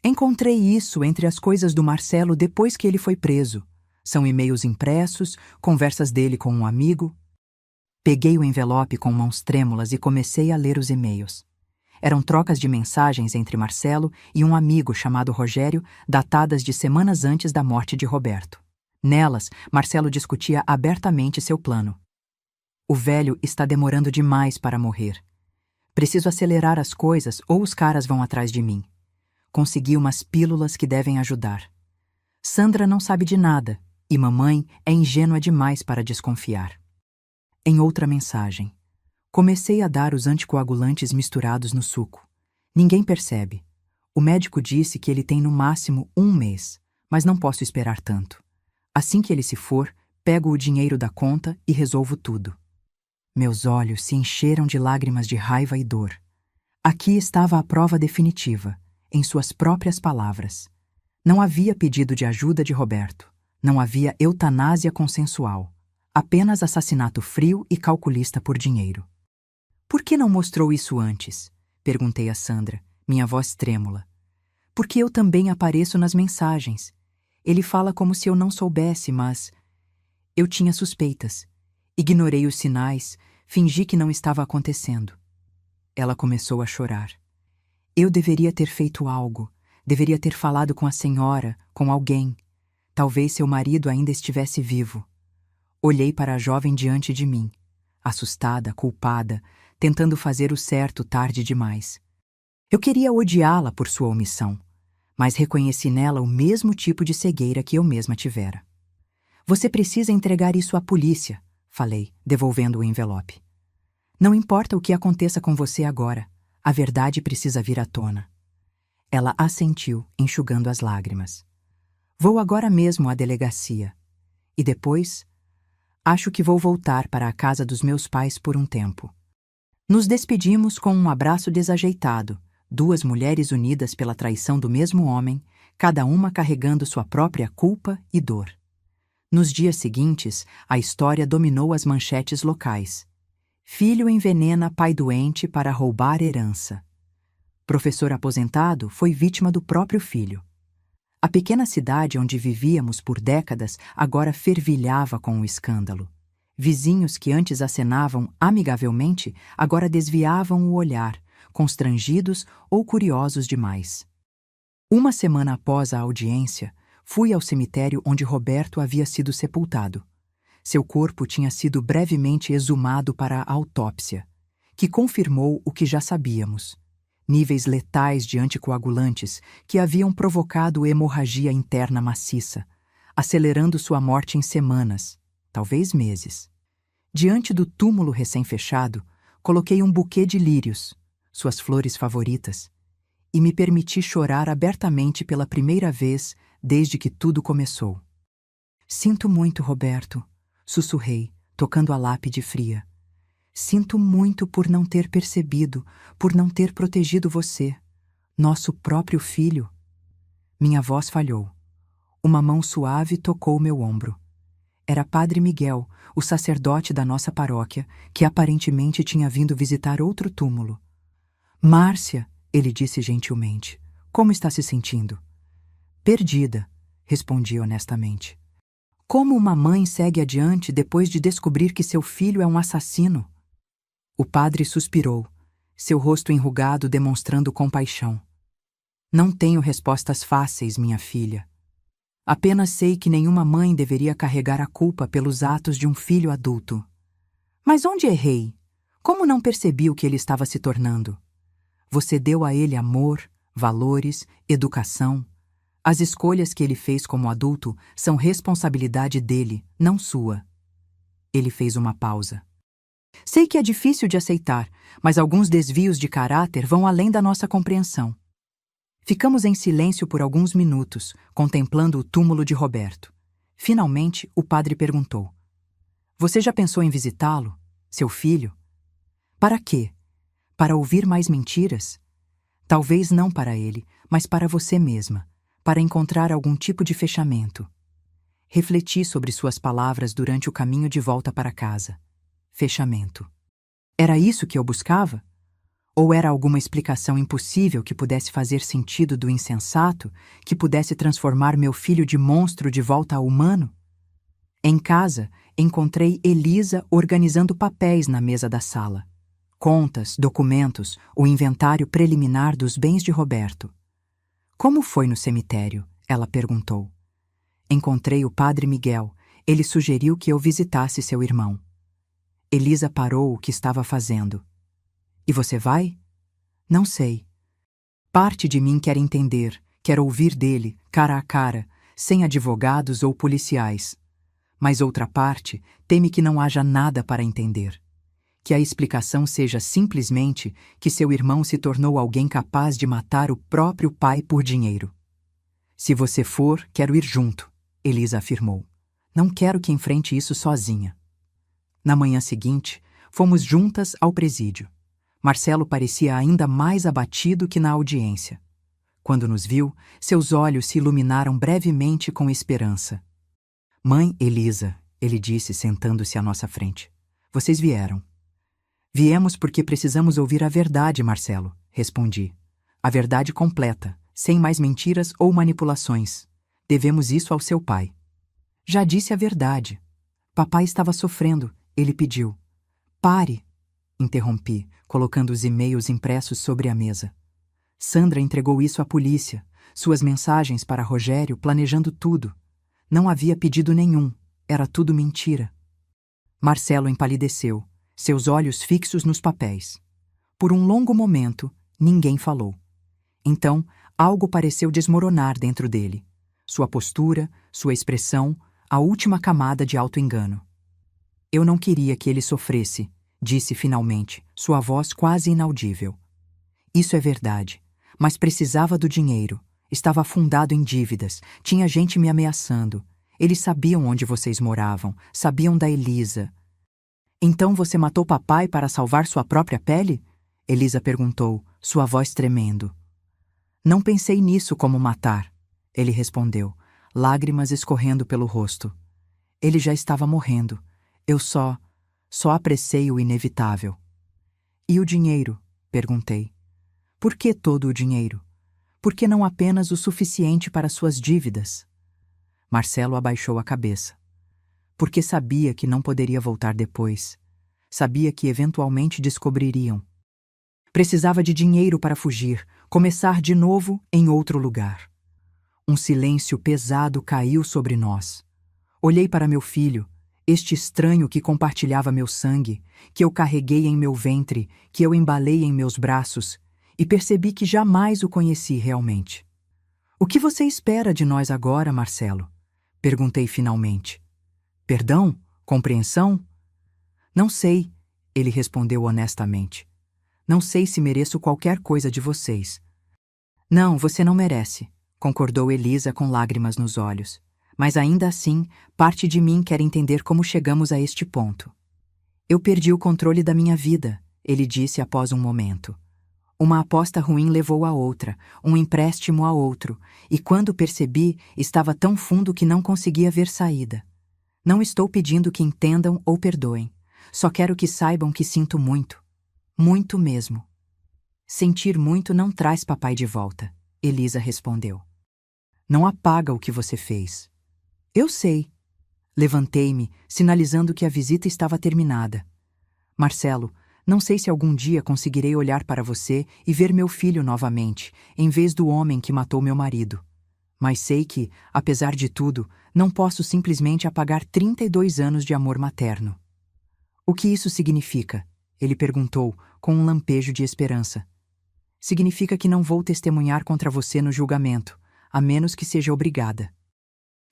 Encontrei isso entre as coisas do Marcelo depois que ele foi preso. São e-mails impressos, conversas dele com um amigo. Peguei o envelope com mãos trêmulas e comecei a ler os e-mails. Eram trocas de mensagens entre Marcelo e um amigo chamado Rogério, datadas de semanas antes da morte de Roberto. Nelas, Marcelo discutia abertamente seu plano. O velho está demorando demais para morrer. Preciso acelerar as coisas ou os caras vão atrás de mim. Consegui umas pílulas que devem ajudar. Sandra não sabe de nada e mamãe é ingênua demais para desconfiar. Em outra mensagem. Comecei a dar os anticoagulantes misturados no suco. Ninguém percebe. O médico disse que ele tem no máximo 1 mês, mas não posso esperar tanto. Assim que ele se for, pego o dinheiro da conta e resolvo tudo. Meus olhos se encheram de lágrimas de raiva e dor. Aqui estava a prova definitiva, em suas próprias palavras. Não havia pedido de ajuda de Roberto. Não havia eutanásia consensual. Apenas assassinato frio e calculista por dinheiro. Por que não mostrou isso antes? Perguntei a Sandra, minha voz trêmula. Porque eu também apareço nas mensagens. Ele fala como se eu não soubesse, mas... Eu tinha suspeitas. Ignorei os sinais, fingi que não estava acontecendo. Ela começou a chorar. Eu deveria ter feito algo. Deveria ter falado com a senhora, com alguém. Talvez seu marido ainda estivesse vivo. Olhei para a jovem diante de mim, assustada, culpada, tentando fazer o certo tarde demais. Eu queria odiá-la por sua omissão, mas reconheci nela o mesmo tipo de cegueira que eu mesma tivera. Você precisa entregar isso à polícia, falei, devolvendo o envelope. Não importa o que aconteça com você agora, a verdade precisa vir à tona. Ela assentiu, enxugando as lágrimas. Vou agora mesmo à delegacia. E depois, acho que vou voltar para a casa dos meus pais por um tempo. Nos despedimos com um abraço desajeitado, duas mulheres unidas pela traição do mesmo homem, cada uma carregando sua própria culpa e dor. Nos dias seguintes, a história dominou as manchetes locais. Filho envenena pai doente para roubar herança. Professor aposentado foi vítima do próprio filho. A pequena cidade onde vivíamos por décadas agora fervilhava com o escândalo. Vizinhos que antes acenavam amigavelmente agora desviavam o olhar, constrangidos ou curiosos demais. Uma semana após a audiência, fui ao cemitério onde Roberto havia sido sepultado. Seu corpo tinha sido brevemente exumado para a autópsia, que confirmou o que já sabíamos: níveis letais de anticoagulantes que haviam provocado hemorragia interna maciça, acelerando sua morte em semanas, talvez meses. Diante do túmulo recém-fechado, coloquei um buquê de lírios, suas flores favoritas, e me permiti chorar abertamente pela primeira vez desde que tudo começou. Sinto muito, Roberto, sussurrei, tocando a lápide fria. Sinto muito por não ter percebido, por não ter protegido você, nosso próprio filho. Minha voz falhou. Uma mão suave tocou meu ombro. Era Padre Miguel, o sacerdote da nossa paróquia, que aparentemente tinha vindo visitar outro túmulo. Márcia, ele disse gentilmente, como está se sentindo? Perdida, respondi honestamente. Como uma mãe segue adiante depois de descobrir que seu filho é um assassino? O padre suspirou, seu rosto enrugado demonstrando compaixão. Não tenho respostas fáceis, minha filha. Apenas sei que nenhuma mãe deveria carregar a culpa pelos atos de um filho adulto. Mas onde errei? Como não percebi o que ele estava se tornando? Você deu a ele amor, valores, educação. As escolhas que ele fez como adulto são responsabilidade dele, não sua. Ele fez uma pausa. Sei que é difícil de aceitar, mas alguns desvios de caráter vão além da nossa compreensão. Ficamos em silêncio por alguns minutos, contemplando o túmulo de Roberto. Finalmente, o padre perguntou: Você já pensou em visitá-lo, seu filho? Para quê? Para ouvir mais mentiras? Talvez não para ele, mas para você mesma, para encontrar algum tipo de fechamento. Refleti sobre suas palavras durante o caminho de volta para casa. Fechamento. Era isso que eu buscava? Ou era alguma explicação impossível que pudesse fazer sentido do insensato, que pudesse transformar meu filho de monstro de volta ao humano? Em casa, encontrei Elisa organizando papéis na mesa da sala. Contas, documentos, o inventário preliminar dos bens de Roberto. Como foi no cemitério? Ela perguntou. Encontrei o padre Miguel. Ele sugeriu que eu visitasse seu irmão. Elisa parou o que estava fazendo. E você vai? Não sei. Parte de mim quer entender, quer ouvir dele, cara a cara, sem advogados ou policiais. Mas outra parte teme que não haja nada para entender. Que a explicação seja simplesmente que seu irmão se tornou alguém capaz de matar o próprio pai por dinheiro. Se você for, quero ir junto, Elisa afirmou. Não quero que enfrente isso sozinha. Na manhã seguinte, fomos juntas ao presídio. Marcelo parecia ainda mais abatido que na audiência. Quando nos viu, seus olhos se iluminaram brevemente com esperança. Mãe Elisa, ele disse sentando-se à nossa frente. Vocês vieram. Viemos porque precisamos ouvir a verdade, Marcelo, respondi. A verdade completa, sem mais mentiras ou manipulações. Devemos isso ao seu pai. Já disse a verdade. Papai estava sofrendo, ele pediu. Pare, interrompi, colocando os e-mails impressos sobre a mesa. Sandra entregou isso à polícia, suas mensagens para Rogério planejando tudo. Não havia pedido nenhum, era tudo mentira. Marcelo empalideceu, seus olhos fixos nos papéis. Por um longo momento, ninguém falou. Então, algo pareceu desmoronar dentro dele. Sua postura, sua expressão, a última camada de auto-engano. Eu não queria que ele sofresse, disse finalmente, sua voz quase inaudível. Isso é verdade. mas precisava do dinheiro. Estava afundado em dívidas, tinha gente me ameaçando. Eles sabiam onde vocês moravam, sabiam da Elisa. Então você matou papai para salvar sua própria pele? Elisa perguntou, sua voz tremendo. Não pensei nisso como matar, ele respondeu, lágrimas escorrendo pelo rosto. Ele já estava morrendo. Eu só apressei o inevitável. E o dinheiro? Perguntei. Por que todo o dinheiro? Por que não apenas o suficiente para suas dívidas? Marcelo abaixou a cabeça. Porque sabia que não poderia voltar depois. Sabia que eventualmente descobririam. Precisava de dinheiro para fugir, começar de novo em outro lugar. Um silêncio pesado caiu sobre nós. Olhei para meu filho, este estranho que compartilhava meu sangue, que eu carreguei em meu ventre, que eu embalei em meus braços, e percebi que jamais o conheci realmente. O que você espera de nós agora, Marcelo? Perguntei finalmente. Perdão? Compreensão? Não sei, ele respondeu honestamente. Não sei se mereço qualquer coisa de vocês. Não, você não merece, concordou Elisa com lágrimas nos olhos. Mas ainda assim, parte de mim quer entender como chegamos a este ponto. Eu perdi o controle da minha vida, ele disse após um momento. Uma aposta ruim levou a outra, um empréstimo a outro, e quando percebi, estava tão fundo que não conseguia ver saída. Não estou pedindo que entendam ou perdoem. Só quero que saibam que sinto muito. Muito mesmo. Sentir muito não traz papai de volta, Elisa respondeu. Não apaga o que você fez. Eu sei. Levantei-me, sinalizando que a visita estava terminada. Marcelo, não sei se algum dia conseguirei olhar para você e ver meu filho novamente, em vez do homem que matou meu marido. Mas sei que, apesar de tudo, não posso simplesmente apagar 32 anos de amor materno. O que isso significa? Ele perguntou, com um lampejo de esperança. Significa que não vou testemunhar contra você no julgamento, a menos que seja obrigada.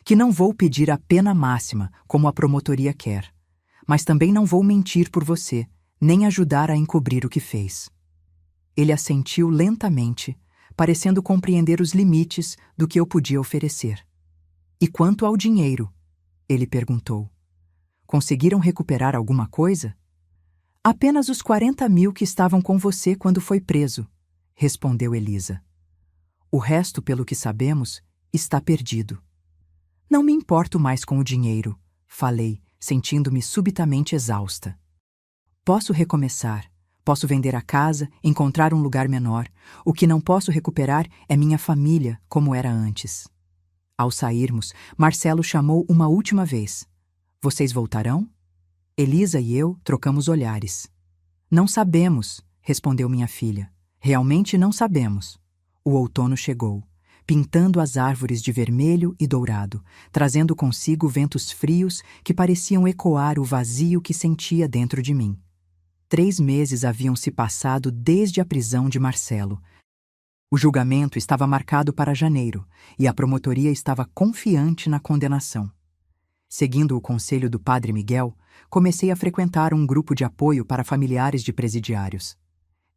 Que não vou pedir a pena máxima, como a promotoria quer. Mas também não vou mentir por você, nem ajudar a encobrir o que fez. Ele assentiu lentamente, parecendo compreender os limites do que eu podia oferecer. E quanto ao dinheiro? Ele perguntou. Conseguiram recuperar alguma coisa? Apenas os 40 mil que estavam com você quando foi preso, respondeu Elisa. O resto, pelo que sabemos, está perdido. Não me importo mais com o dinheiro, falei, sentindo-me subitamente exausta. Posso recomeçar, posso vender a casa, encontrar um lugar menor. O que não posso recuperar é minha família, como era antes. Ao sairmos, Marcelo chamou uma última vez. Vocês voltarão? Elisa e eu trocamos olhares. Não sabemos, respondeu minha filha. Realmente não sabemos. O outono chegou, pintando as árvores de vermelho e dourado, trazendo consigo ventos frios que pareciam ecoar o vazio que sentia dentro de mim. 3 meses haviam se passado desde a prisão de Marcelo. O julgamento estava marcado para janeiro e a promotoria estava confiante na condenação. Seguindo o conselho do padre Miguel, comecei a frequentar um grupo de apoio para familiares de presidiários.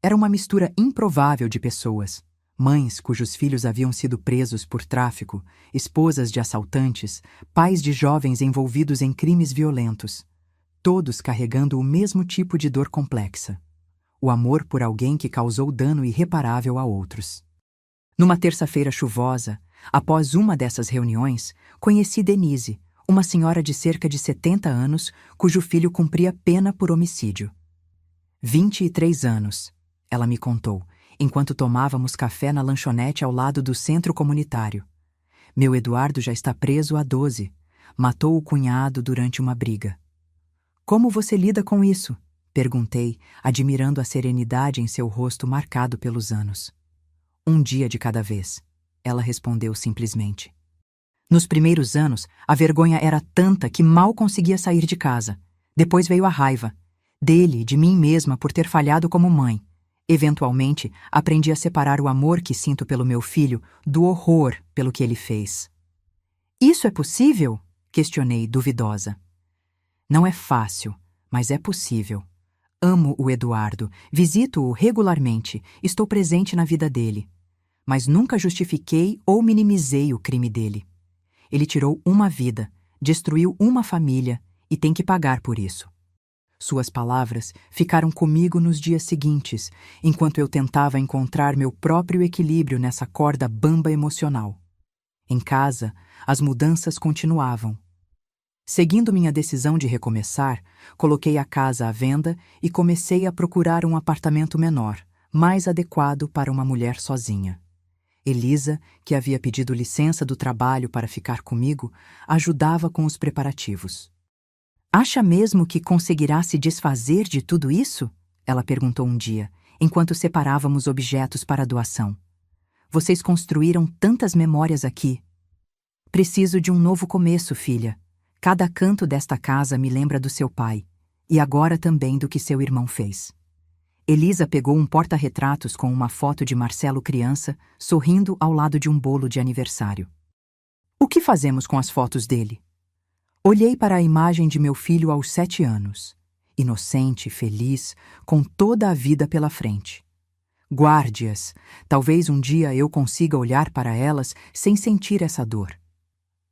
Era uma mistura improvável de pessoas. Mães cujos filhos haviam sido presos por tráfico, esposas de assaltantes, pais de jovens envolvidos em crimes violentos, todos carregando o mesmo tipo de dor complexa: o amor por alguém que causou dano irreparável a outros. Numa terça-feira chuvosa, após uma dessas reuniões, conheci Denise, uma senhora de cerca de 70 anos, cujo filho cumpria pena por homicídio. 23 anos, ela me contou, enquanto tomávamos café na lanchonete ao lado do centro comunitário. Meu Eduardo já está preso há 12. Matou o cunhado durante uma briga. Como você lida com isso? Perguntei, admirando a serenidade em seu rosto marcado pelos anos. Um dia de cada vez, ela respondeu simplesmente. Nos primeiros anos, a vergonha era tanta que mal conseguia sair de casa. Depois veio a raiva. Dele e de mim mesma por ter falhado como mãe. Eventualmente, aprendi a separar o amor que sinto pelo meu filho do horror pelo que ele fez. Isso é possível? Questionei, duvidosa. Não é fácil, mas é possível. Amo o Eduardo, visito-o regularmente, estou presente na vida dele. mas nunca justifiquei ou minimizei o crime dele. Ele tirou uma vida, destruiu uma família e tem que pagar por isso. Suas palavras ficaram comigo nos dias seguintes, enquanto eu tentava encontrar meu próprio equilíbrio nessa corda bamba emocional. Em casa, as mudanças continuavam. Seguindo minha decisão de recomeçar, coloquei a casa à venda e comecei a procurar um apartamento menor, mais adequado para uma mulher sozinha. Elisa, que havia pedido licença do trabalho para ficar comigo, ajudava com os preparativos. "Acha mesmo que conseguirá se desfazer de tudo isso?" ela perguntou um dia, enquanto separávamos objetos para a doação. "Vocês construíram tantas memórias aqui." "Preciso de um novo começo, filha. Cada canto desta casa me lembra do seu pai, e agora também do que seu irmão fez." Elisa pegou um porta-retratos com uma foto de Marcelo criança, sorrindo ao lado de um bolo de aniversário. "O que fazemos com as fotos dele?" Olhei para a imagem de meu filho aos 7 anos, inocente, feliz, com toda a vida pela frente. "Guarde-as. Talvez um dia eu consiga olhar para elas sem sentir essa dor."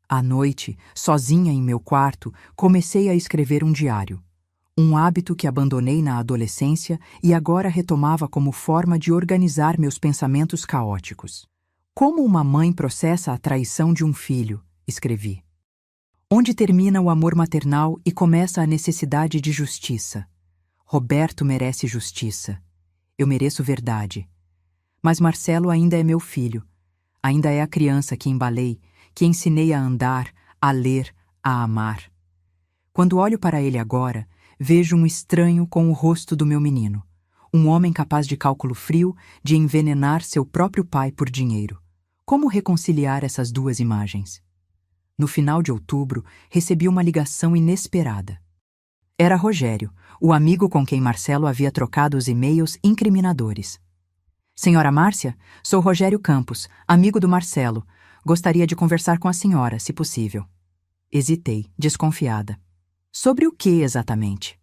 À noite, sozinha em meu quarto, comecei a escrever um diário. Um hábito que abandonei na adolescência e agora retomava como forma de organizar meus pensamentos caóticos. "Como uma mãe processa a traição de um filho?", escrevi. "Onde termina o amor maternal e começa a necessidade de justiça? Roberto merece justiça. Eu mereço verdade. Mas Marcelo ainda é meu filho. Ainda é a criança que embalei, que ensinei a andar, a ler, a amar. Quando olho para ele agora, vejo um estranho com o rosto do meu menino. Um homem capaz de cálculo frio, de envenenar seu próprio pai por dinheiro. Como reconciliar essas duas imagens?" No final de outubro, recebi uma ligação inesperada. Era Rogério, o amigo com quem Marcelo havia trocado os e-mails incriminadores. "Senhora Márcia, sou Rogério Campos, amigo do Marcelo. Gostaria de conversar com a senhora, se possível." Hesitei, desconfiada. "Sobre o que exatamente?"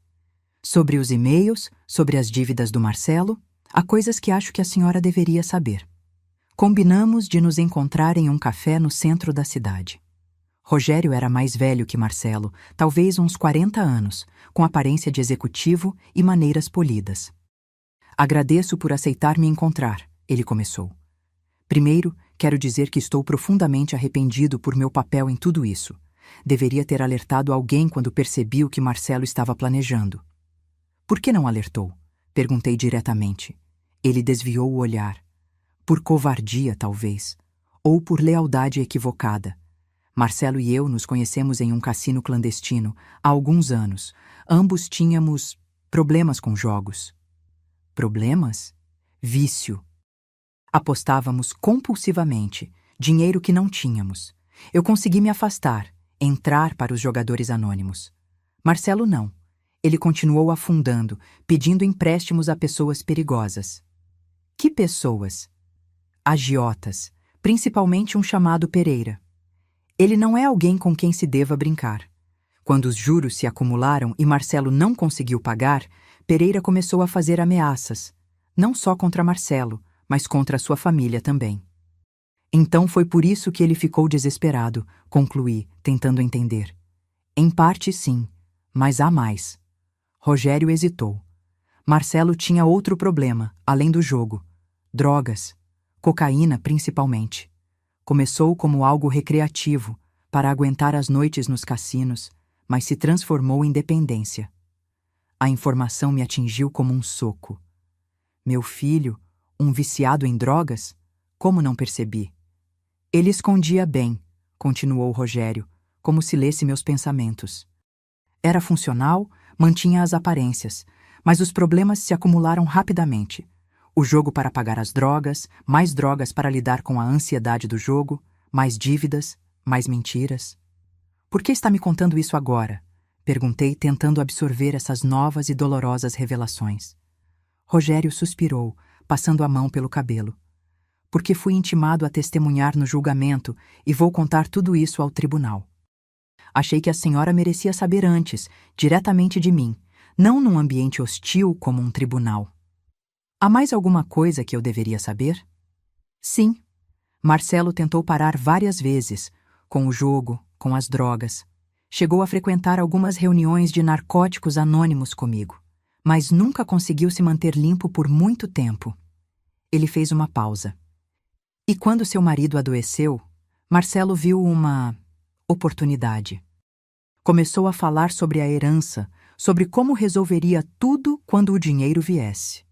"Sobre os e-mails, sobre as dívidas do Marcelo. Há coisas que acho que a senhora deveria saber." Combinamos de nos encontrar em um café no centro da cidade. Rogério era mais velho que Marcelo, talvez uns 40 anos, com aparência de executivo e maneiras polidas. "Agradeço por aceitar me encontrar", ele começou. "Primeiro, quero dizer que estou profundamente arrependido por meu papel em tudo isso. Deveria ter alertado alguém quando percebi o que Marcelo estava planejando." "Por que não alertou?", perguntei diretamente. Ele desviou o olhar. "Por covardia, talvez. Ou por lealdade equivocada. Marcelo e eu nos conhecemos em um cassino clandestino há alguns anos. Ambos tínhamos problemas com jogos." "Problemas?" "Vício. Apostávamos compulsivamente, dinheiro que não tínhamos. Eu consegui me afastar, entrar para os jogadores anônimos. Marcelo não. Ele continuou afundando, pedindo empréstimos a pessoas perigosas." "Que pessoas?" "Agiotas, principalmente um chamado Pereira. Ele não é alguém com quem se deva brincar. Quando os juros se acumularam e Marcelo não conseguiu pagar, Pereira começou a fazer ameaças, não só contra Marcelo, mas contra sua família também. Então foi por isso que ele ficou desesperado", concluí, tentando entender. "Em parte, sim, mas há mais." Rogério hesitou. Marcelo tinha outro problema, além do jogo. Drogas. Cocaína, principalmente. Começou como algo recreativo, para aguentar as noites nos cassinos, mas se transformou em dependência. A informação me atingiu como um soco. Meu filho, um viciado em drogas? Como não percebi? "Ele escondia bem", continuou Rogério, como se lesse meus pensamentos. "Era funcional, mantinha as aparências, mas os problemas se acumularam rapidamente. O jogo para pagar as drogas, mais drogas para lidar com a ansiedade do jogo, mais dívidas, mais mentiras." "Por que está me contando isso agora?", perguntei, tentando absorver essas novas e dolorosas revelações. Rogério suspirou, passando a mão pelo cabelo. "Porque fui intimado a testemunhar no julgamento e vou contar tudo isso ao tribunal. Achei que a senhora merecia saber antes, diretamente de mim, não num ambiente hostil como um tribunal. Há mais alguma coisa que eu deveria saber?" Sim, Marcelo tentou parar várias vezes, com o jogo, com as drogas. Chegou a frequentar algumas reuniões de narcóticos anônimos comigo, mas nunca conseguiu se manter limpo por muito tempo. Ele fez uma pausa. E quando seu marido adoeceu, Marcelo viu uma oportunidade. Começou a falar sobre a herança, sobre como resolveria tudo quando o dinheiro viesse.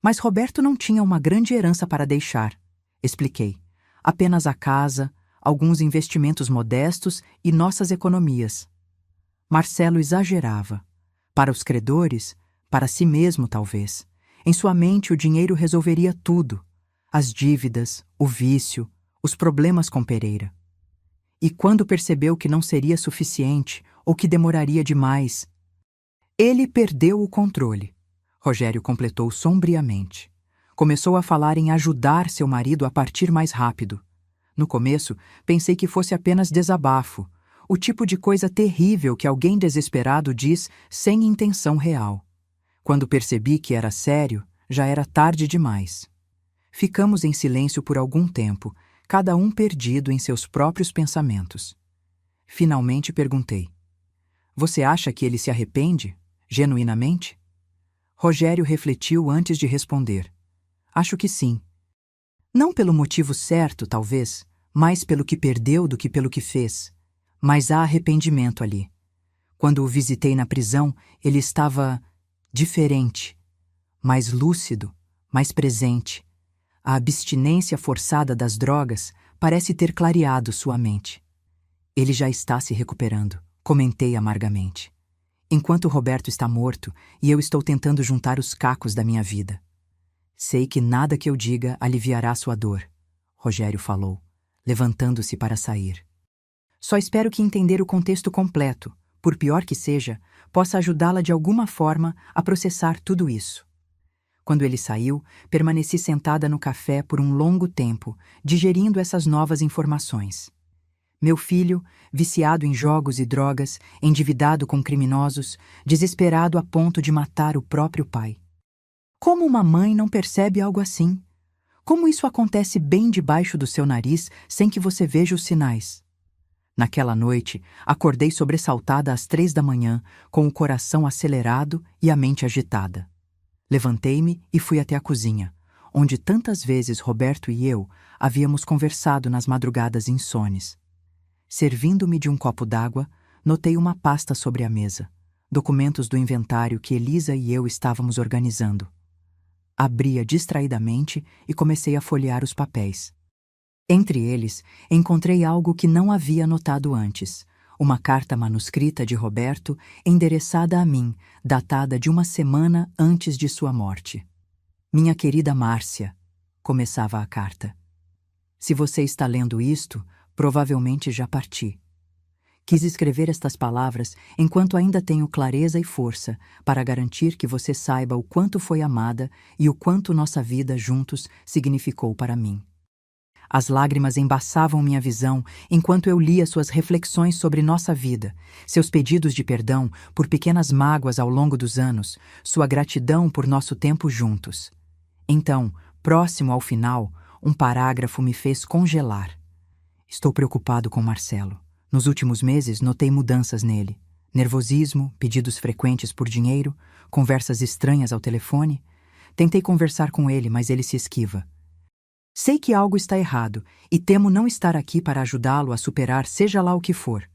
Mas Roberto não tinha uma grande herança para deixar, expliquei. Apenas a casa, alguns investimentos modestos e nossas economias. Marcelo exagerava. Para os credores, para si mesmo talvez. Em sua mente o dinheiro resolveria tudo. As dívidas, o vício, os problemas com Pereira. E quando percebeu que não seria suficiente ou que demoraria demais, ele perdeu o controle. Rogério completou sombriamente. Começou a falar em ajudar seu marido a partir mais rápido. No começo, pensei que fosse apenas desabafo, o tipo de coisa terrível que alguém desesperado diz sem intenção real. Quando percebi que era sério, já era tarde demais. Ficamos em silêncio por algum tempo, cada um perdido em seus próprios pensamentos. Finalmente perguntei: Você acha que ele se arrepende, genuinamente? Rogério refletiu antes de responder. Acho que sim. Não pelo motivo certo, talvez, mais pelo que perdeu do que pelo que fez. Mas há arrependimento ali. Quando o visitei na prisão, ele estava diferente, mais lúcido, mais presente. A abstinência forçada das drogas parece ter clareado sua mente. Ele já está se recuperando, comentei amargamente. Enquanto Roberto está morto e eu estou tentando juntar os cacos da minha vida. Sei que nada que eu diga aliviará sua dor, Rogério falou, levantando-se para sair. Só espero que entender o contexto completo, por pior que seja, possa ajudá-la de alguma forma a processar tudo isso. Quando ele saiu, permaneci sentada no café por um longo tempo, digerindo essas novas informações. Meu filho, viciado em jogos e drogas, endividado com criminosos, desesperado a ponto de matar o próprio pai. Como uma mãe não percebe algo assim? Como isso acontece bem debaixo do seu nariz sem que você veja os sinais? Naquela noite, acordei sobressaltada às 3 da manhã, com o coração acelerado e a mente agitada. Levantei-me e fui até a cozinha, onde tantas vezes Roberto e eu havíamos conversado nas madrugadas insones. Servindo-me de um copo d'água, notei uma pasta sobre a mesa, documentos do inventário que Elisa e eu estávamos organizando. Abri-a distraidamente e comecei a folhear os papéis. Entre eles, encontrei algo que não havia notado antes, uma carta manuscrita de Roberto endereçada a mim, datada de uma semana antes de sua morte. Minha querida Márcia, começava a carta. Se você está lendo isto, provavelmente já parti. Quis escrever estas palavras enquanto ainda tenho clareza e força para garantir que você saiba o quanto foi amada e o quanto nossa vida juntos significou para mim. As lágrimas embaçavam minha visão enquanto eu lia suas reflexões sobre nossa vida, seus pedidos de perdão por pequenas mágoas ao longo dos anos, sua gratidão por nosso tempo juntos. Então, próximo ao final, um parágrafo me fez congelar. Estou preocupado com Marcelo. Nos últimos meses, notei mudanças nele. Nervosismo, pedidos frequentes por dinheiro, conversas estranhas ao telefone. Tentei conversar com ele, mas ele se esquiva. Sei que algo está errado e temo não estar aqui para ajudá-lo a superar seja lá o que for.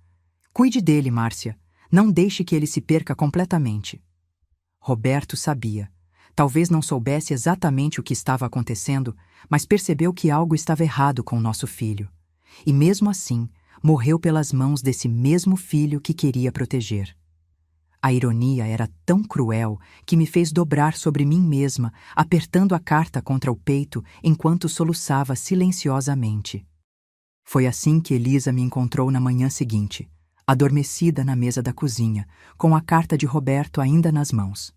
Cuide dele, Márcia. Não deixe que ele se perca completamente. Roberto sabia. Talvez não soubesse exatamente o que estava acontecendo, mas percebeu que algo estava errado com nosso filho. E mesmo assim, morreu pelas mãos desse mesmo filho que queria proteger. A ironia era tão cruel que me fez dobrar sobre mim mesma, apertando a carta contra o peito enquanto soluçava silenciosamente. Foi assim que Elisa me encontrou na manhã seguinte, adormecida na mesa da cozinha, com a carta de Roberto ainda nas mãos.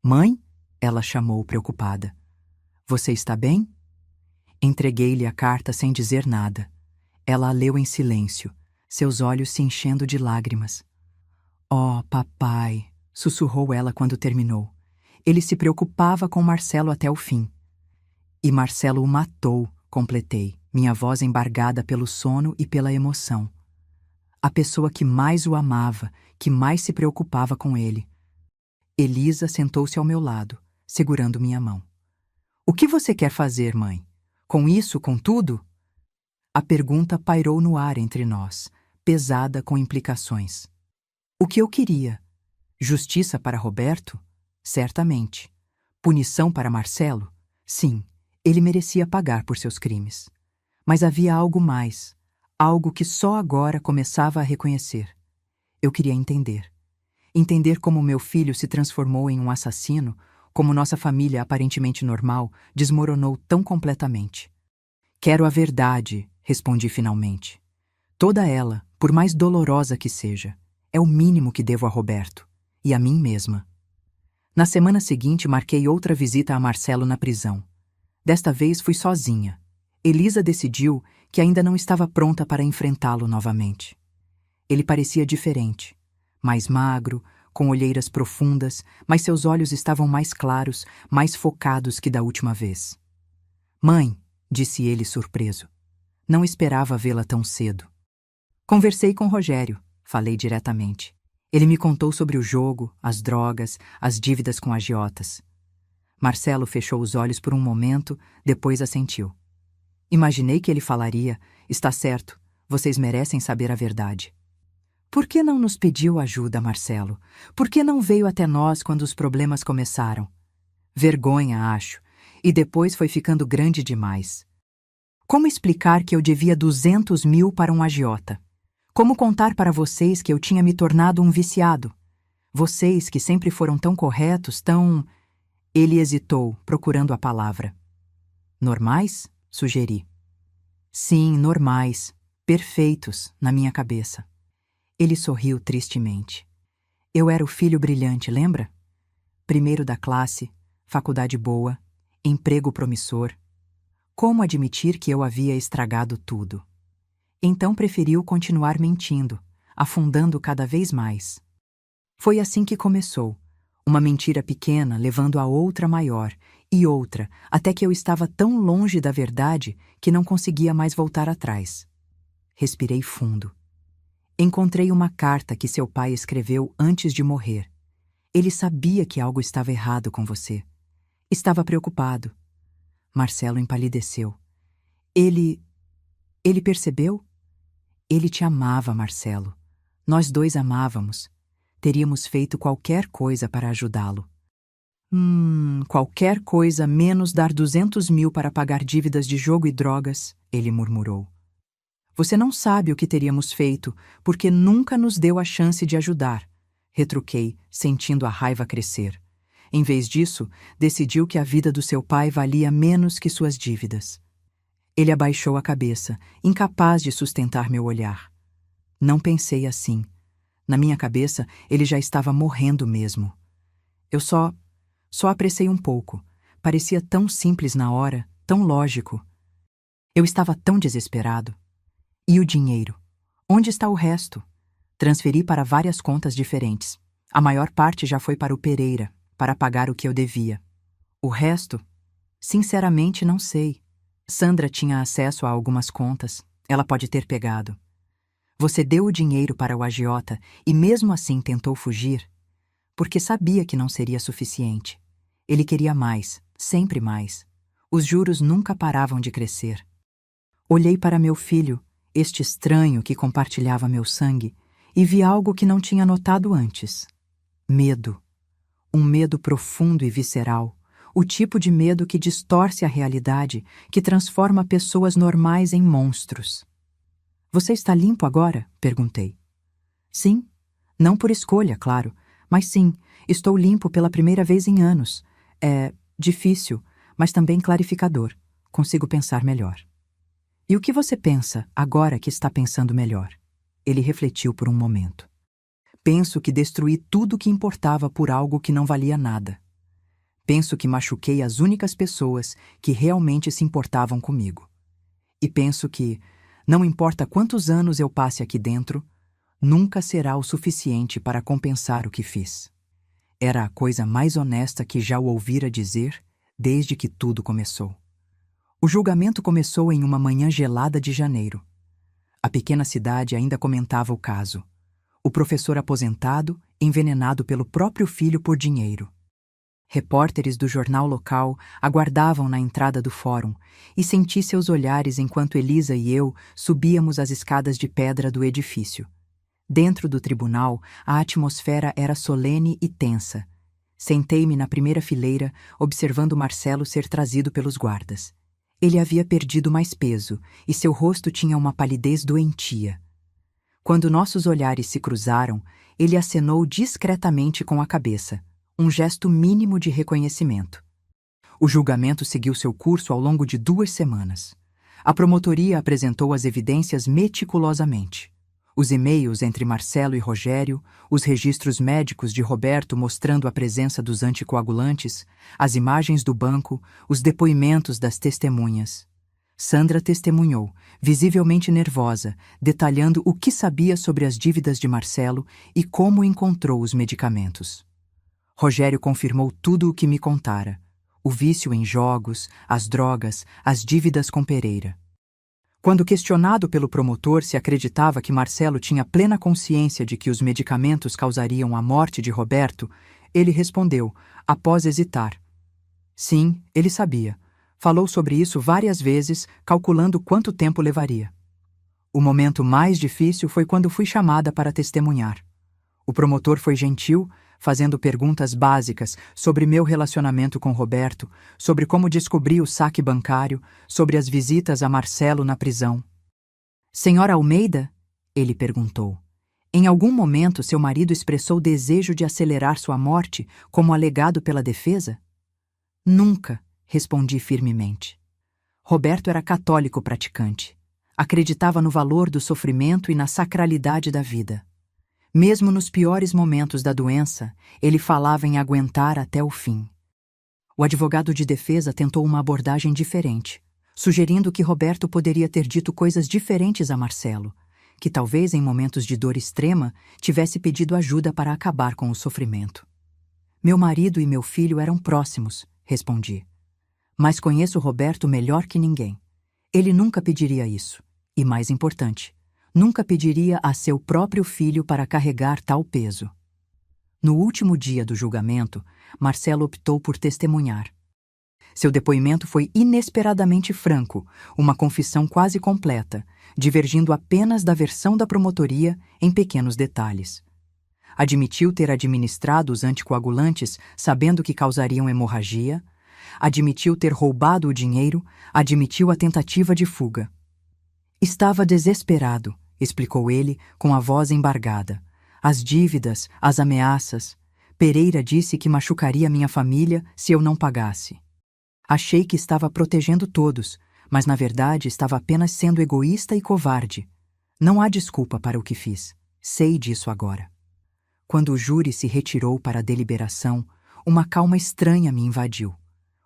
Mãe? Ela chamou preocupada. Você está bem? Entreguei-lhe a carta sem dizer nada. Ela a leu em silêncio, seus olhos se enchendo de lágrimas. Oh, papai, sussurrou ela quando terminou. Ele se preocupava com Marcelo até o fim. E Marcelo o matou, completei, minha voz embargada pelo sono e pela emoção. A pessoa que mais o amava, que mais se preocupava com ele. Elisa sentou-se ao meu lado, segurando minha mão. O que você quer fazer, mãe? Com isso, com tudo? A pergunta pairou no ar entre nós, pesada com implicações. O que eu queria? Justiça para Roberto? Certamente. Punição para Marcelo? Sim, ele merecia pagar por seus crimes. Mas havia algo mais, algo que só agora começava a reconhecer. Eu queria entender. Entender como meu filho se transformou em um assassino, como nossa família aparentemente normal desmoronou tão completamente. Quero a verdade, respondi finalmente. Toda ela, por mais dolorosa que seja, é o mínimo que devo a Roberto, e a mim mesma. Na semana seguinte, marquei outra visita a Marcelo na prisão. Desta vez fui sozinha. Elisa decidiu que ainda não estava pronta para enfrentá-lo novamente. Ele parecia diferente, mais magro, com olheiras profundas, mas seus olhos estavam mais claros, mais focados que da última vez. Mãe, disse ele surpreso. Não esperava vê-la tão cedo. Conversei com Rogério, falei diretamente. Ele me contou sobre o jogo, as drogas, as dívidas com agiotas. Marcelo fechou os olhos por um momento, depois assentiu. Imaginei que ele falaria: está certo, vocês merecem saber a verdade. Por que não nos pediu ajuda, Marcelo? Por que não veio até nós quando os problemas começaram? Vergonha, acho, e depois foi ficando grande demais. Como explicar que eu devia 200 mil para um agiota? Como contar para vocês que eu tinha me tornado um viciado? Vocês que sempre foram tão corretos, tão... Ele hesitou, procurando a palavra. Normais? Sugeri. Sim, normais. Perfeitos, na minha cabeça. Ele sorriu tristemente. Eu era o filho brilhante, lembra? Primeiro da classe, faculdade boa, emprego promissor. Como admitir que eu havia estragado tudo? Então preferiu continuar mentindo, afundando cada vez mais. Foi assim que começou, uma mentira pequena levando a outra maior, e outra, até que eu estava tão longe da verdade que não conseguia mais voltar atrás. Respirei fundo. Encontrei uma carta que seu pai escreveu antes de morrer. Ele sabia que algo estava errado com você. Estava preocupado. Marcelo empalideceu. Ele percebeu? Ele te amava, Marcelo. Nós dois amávamos. Teríamos feito qualquer coisa para ajudá-lo. Qualquer coisa menos dar 200 mil para pagar dívidas de jogo e drogas, ele murmurou. Você não sabe o que teríamos feito, porque nunca nos deu a chance de ajudar, retruquei, sentindo a raiva crescer. Em vez disso, decidiu que a vida do seu pai valia menos que suas dívidas. Ele abaixou a cabeça, incapaz de sustentar meu olhar. Não pensei assim. Na minha cabeça, ele já estava morrendo mesmo. Eu só apressei um pouco. Parecia tão simples na hora, tão lógico. Eu estava tão desesperado. E o dinheiro? Onde está o resto? Transferi para várias contas diferentes. A maior parte já foi para o Pereira, para pagar o que eu devia. O resto? Sinceramente, não sei. Sandra tinha acesso a algumas contas. Ela pode ter pegado. Você deu o dinheiro para o agiota e mesmo assim tentou fugir? Porque sabia que não seria suficiente. Ele queria mais, sempre mais. Os juros nunca paravam de crescer. Olhei para meu filho, este estranho que compartilhava meu sangue, e vi algo que não tinha notado antes. Medo. Um medo profundo e visceral. O tipo de medo que distorce a realidade, que transforma pessoas normais em monstros. Você está limpo agora? Perguntei. Sim. Não por escolha, claro. Mas sim, estou limpo pela primeira vez em anos. É difícil, mas também clarificador. Consigo pensar melhor. E o que você pensa agora que está pensando melhor? Ele refletiu por um momento. Penso que destruí tudo o que importava por algo que não valia nada. Penso que machuquei as únicas pessoas que realmente se importavam comigo. E penso que, não importa quantos anos eu passe aqui dentro, nunca será o suficiente para compensar o que fiz. Era a coisa mais honesta que já o ouvira dizer desde que tudo começou. O julgamento começou em uma manhã gelada de janeiro. A pequena cidade ainda comentava o caso. O professor aposentado, envenenado pelo próprio filho por dinheiro. Repórteres do jornal local aguardavam na entrada do fórum e senti seus olhares enquanto Elisa e eu subíamos as escadas de pedra do edifício. Dentro do tribunal, a atmosfera era solene e tensa. Sentei-me na primeira fileira, observando Marcelo ser trazido pelos guardas. Ele havia perdido mais peso e seu rosto tinha uma palidez doentia. Quando nossos olhares se cruzaram, ele acenou discretamente com a cabeça, um gesto mínimo de reconhecimento. O julgamento seguiu seu curso ao longo de 2 semanas. A promotoria apresentou as evidências meticulosamente. Os e-mails entre Marcelo e Rogério, os registros médicos de Roberto mostrando a presença dos anticoagulantes, as imagens do banco, os depoimentos das testemunhas. Sandra testemunhou, visivelmente nervosa, detalhando o que sabia sobre as dívidas de Marcelo e como encontrou os medicamentos. Rogério confirmou tudo o que me contara: o vício em jogos, as drogas, as dívidas com Pereira. Quando questionado pelo promotor se acreditava que Marcelo tinha plena consciência de que os medicamentos causariam a morte de Roberto, ele respondeu, após hesitar. Sim, ele sabia. Falou sobre isso várias vezes, calculando quanto tempo levaria. O momento mais difícil foi quando fui chamada para testemunhar. O promotor foi gentil, fazendo perguntas básicas sobre meu relacionamento com Roberto, sobre como descobri o saque bancário, sobre as visitas a Marcelo na prisão. Senhora Almeida? Ele perguntou. Em algum momento seu marido expressou desejo de acelerar sua morte, como alegado pela defesa? Nunca, respondi firmemente. Roberto era católico praticante. Acreditava no valor do sofrimento e na sacralidade da vida. Mesmo nos piores momentos da doença, ele falava em aguentar até o fim. O advogado de defesa tentou uma abordagem diferente, sugerindo que Roberto poderia ter dito coisas diferentes a Marcelo, que talvez em momentos de dor extrema tivesse pedido ajuda para acabar com o sofrimento. Meu marido e meu filho eram próximos, respondi. Mas conheço Roberto melhor que ninguém. Ele nunca pediria isso. E mais importante, nunca pediria a seu próprio filho para carregar tal peso. No último dia do julgamento, Marcelo optou por testemunhar. Seu depoimento foi inesperadamente franco, uma confissão quase completa, divergindo apenas da versão da promotoria em pequenos detalhes. Admitiu ter administrado os anticoagulantes sabendo que causariam hemorragia, admitiu ter roubado o dinheiro, admitiu a tentativa de fuga. Estava desesperado, explicou ele com a voz embargada. As dívidas, as ameaças. Pereira disse que machucaria minha família se eu não pagasse. Achei que estava protegendo todos, mas na verdade estava apenas sendo egoísta e covarde. Não há desculpa para o que fiz. Sei disso agora. Quando o júri se retirou para a deliberação, uma calma estranha me invadiu.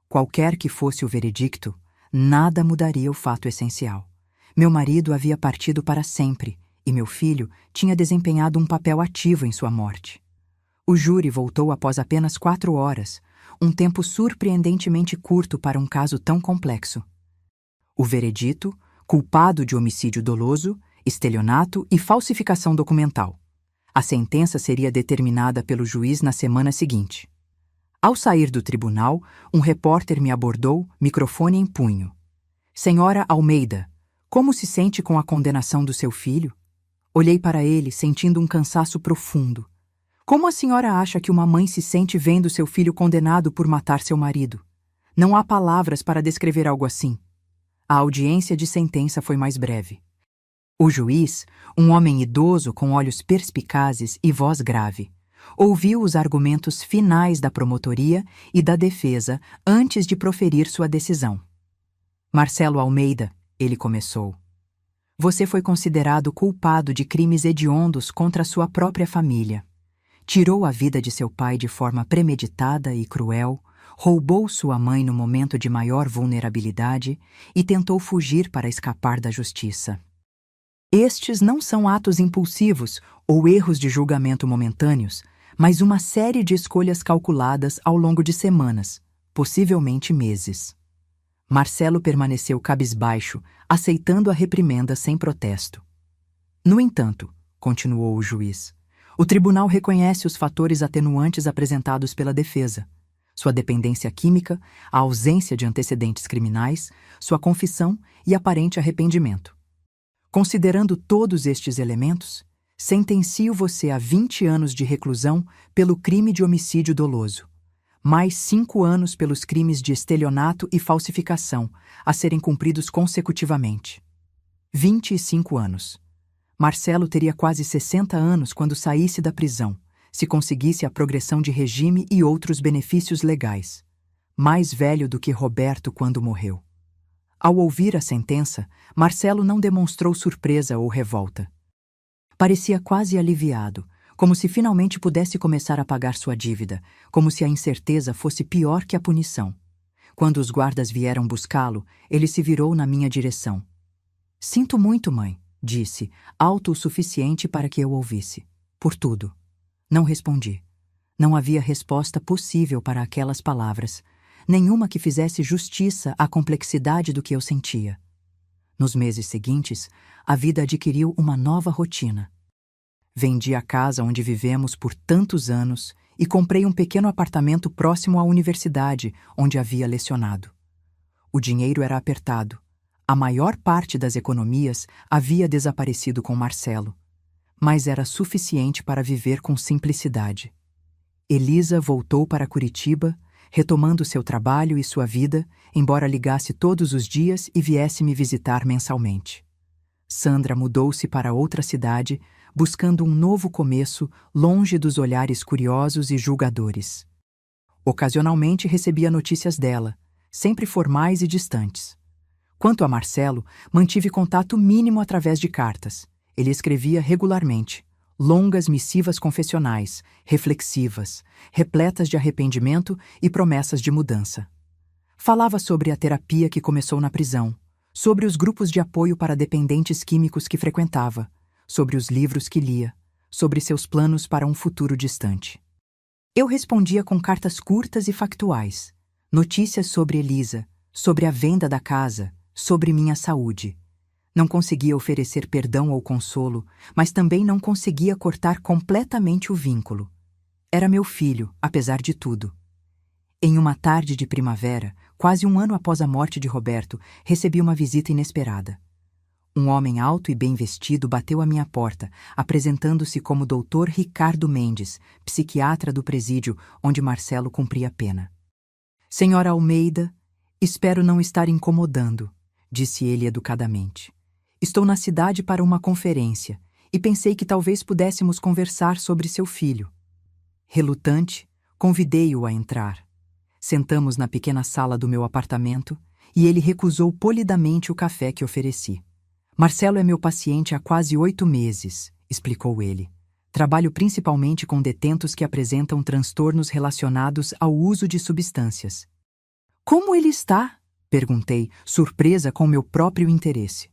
Qualquer que fosse o veredicto, nada mudaria o fato essencial. Meu marido havia partido para sempre, e meu filho tinha desempenhado um papel ativo em sua morte. O júri voltou após apenas 4 horas, um tempo surpreendentemente curto para um caso tão complexo. O veredito: culpado de homicídio doloso, estelionato e falsificação documental. A sentença seria determinada pelo juiz na semana seguinte. Ao sair do tribunal, um repórter me abordou, microfone em punho. Senhora Almeida, como se sente com a condenação do seu filho? Olhei para ele, sentindo um cansaço profundo. Como a senhora acha que uma mãe se sente vendo seu filho condenado por matar seu marido? Não há palavras para descrever algo assim. A audiência de sentença foi mais breve. O juiz, um homem idoso com olhos perspicazes e voz grave, ouviu os argumentos finais da promotoria e da defesa antes de proferir sua decisão. Marcelo Almeida, ele começou. Você foi considerado culpado de crimes hediondos contra sua própria família. Tirou a vida de seu pai de forma premeditada e cruel, roubou sua mãe no momento de maior vulnerabilidade e tentou fugir para escapar da justiça. Estes não são atos impulsivos ou erros de julgamento momentâneos, mas uma série de escolhas calculadas ao longo de semanas, possivelmente meses. Marcelo permaneceu cabisbaixo, aceitando a reprimenda sem protesto. No entanto, continuou o juiz, o tribunal reconhece os fatores atenuantes apresentados pela defesa: sua dependência química, a ausência de antecedentes criminais, sua confissão e aparente arrependimento. Considerando todos estes elementos, sentencio você a 20 anos de reclusão pelo crime de homicídio doloso, mais 5 anos pelos crimes de estelionato e falsificação, a serem cumpridos consecutivamente. 25 anos. Marcelo teria quase 60 anos quando saísse da prisão, se conseguisse a progressão de regime e outros benefícios legais. Mais velho do que Roberto quando morreu. Ao ouvir a sentença, Marcelo não demonstrou surpresa ou revolta. Parecia quase aliviado, como se finalmente pudesse começar a pagar sua dívida, como se a incerteza fosse pior que a punição. Quando os guardas vieram buscá-lo, ele se virou na minha direção. Sinto muito, mãe, disse, alto o suficiente para que eu ouvisse. Por tudo. Não respondi. Não havia resposta possível para aquelas palavras, nenhuma que fizesse justiça à complexidade do que eu sentia. Nos meses seguintes, a vida adquiriu uma nova rotina. Vendi a casa onde vivemos por tantos anos e comprei um pequeno apartamento próximo à universidade, onde havia lecionado. O dinheiro era apertado. A maior parte das economias havia desaparecido com Marcelo, mas era suficiente para viver com simplicidade. Elisa voltou para Curitiba, retomando seu trabalho e sua vida, embora ligasse todos os dias e viesse me visitar mensalmente. Sandra mudou-se para outra cidade, buscando um novo começo, longe dos olhares curiosos e julgadores. Ocasionalmente recebia notícias dela, sempre formais e distantes. Quanto a Marcelo, mantive contato mínimo através de cartas. Ele escrevia regularmente, longas missivas confessionais, reflexivas, repletas de arrependimento e promessas de mudança. Falava sobre a terapia que começou na prisão, sobre os grupos de apoio para dependentes químicos que frequentava, sobre os livros que lia, sobre seus planos para um futuro distante. Eu respondia com cartas curtas e factuais, notícias sobre Elisa, sobre a venda da casa, sobre minha saúde. Não conseguia oferecer perdão ou consolo, mas também não conseguia cortar completamente o vínculo. Era meu filho, apesar de tudo. Em uma tarde de primavera, quase um ano após a morte de Roberto, recebi uma visita inesperada. Um homem alto e bem vestido bateu à minha porta, apresentando-se como Dr. Ricardo Mendes, psiquiatra do presídio onde Marcelo cumpria a pena. Senhora Almeida, espero não estar incomodando, disse ele educadamente. Estou na cidade para uma conferência e pensei que talvez pudéssemos conversar sobre seu filho. Relutante, convidei-o a entrar. Sentamos na pequena sala do meu apartamento e ele recusou polidamente o café que ofereci. Marcelo é meu paciente há quase 8 meses, explicou ele. Trabalho principalmente com detentos que apresentam transtornos relacionados ao uso de substâncias. Como ele está? Perguntei, surpresa com meu próprio interesse.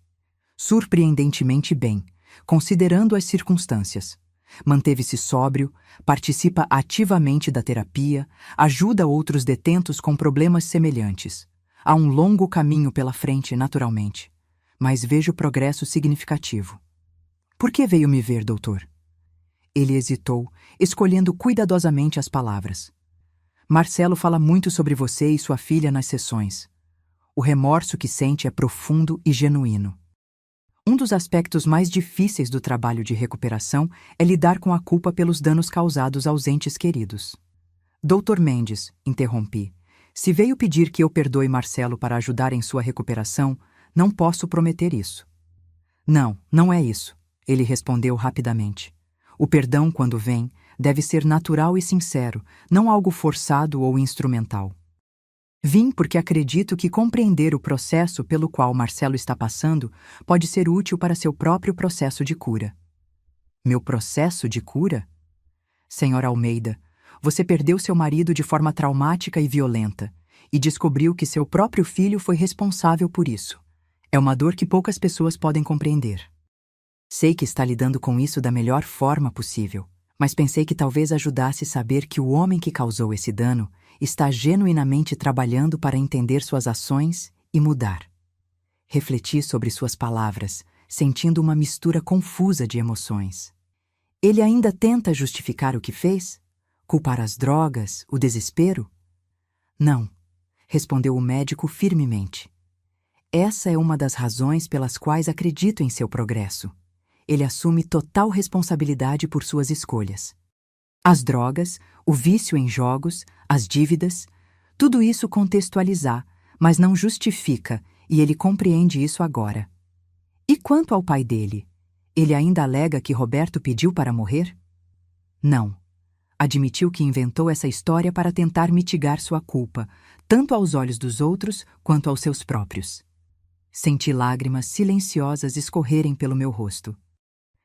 Surpreendentemente bem, considerando as circunstâncias. Manteve-se sóbrio, participa ativamente da terapia, ajuda outros detentos com problemas semelhantes. Há um longo caminho pela frente, naturalmente, mas vejo progresso significativo. Por que veio me ver, doutor? Ele hesitou, escolhendo cuidadosamente as palavras. Marcelo fala muito sobre você e sua filha nas sessões. O remorso que sente é profundo e genuíno. Um dos aspectos mais difíceis do trabalho de recuperação é lidar com a culpa pelos danos causados aos entes queridos. Dr. Mendes, interrompi, se veio pedir que eu perdoe Marcelo para ajudar em sua recuperação, não posso prometer isso. Não, não é isso, ele respondeu rapidamente. O perdão, quando vem, deve ser natural e sincero, não algo forçado ou instrumental. Vim porque acredito que compreender o processo pelo qual Marcelo está passando pode ser útil para seu próprio processo de cura. Meu processo de cura? Senhora Almeida, você perdeu seu marido de forma traumática e violenta e descobriu que seu próprio filho foi responsável por isso. É uma dor que poucas pessoas podem compreender. Sei que está lidando com isso da melhor forma possível, mas pensei que talvez ajudasse saber que o homem que causou esse dano está genuinamente trabalhando para entender suas ações e mudar. Refleti sobre suas palavras, sentindo uma mistura confusa de emoções. Ele ainda tenta justificar o que fez? Culpar as drogas, o desespero? Não, respondeu o médico firmemente. Essa é uma das razões pelas quais acredito em seu progresso. Ele assume total responsabilidade por suas escolhas. As drogas, o vício em jogos, as dívidas, tudo isso contextualizar, mas não justifica, e ele compreende isso agora. E quanto ao pai dele? Ele ainda alega que Roberto pediu para morrer? Não. Admitiu que inventou essa história para tentar mitigar sua culpa, tanto aos olhos dos outros quanto aos seus próprios. Senti lágrimas silenciosas escorrerem pelo meu rosto.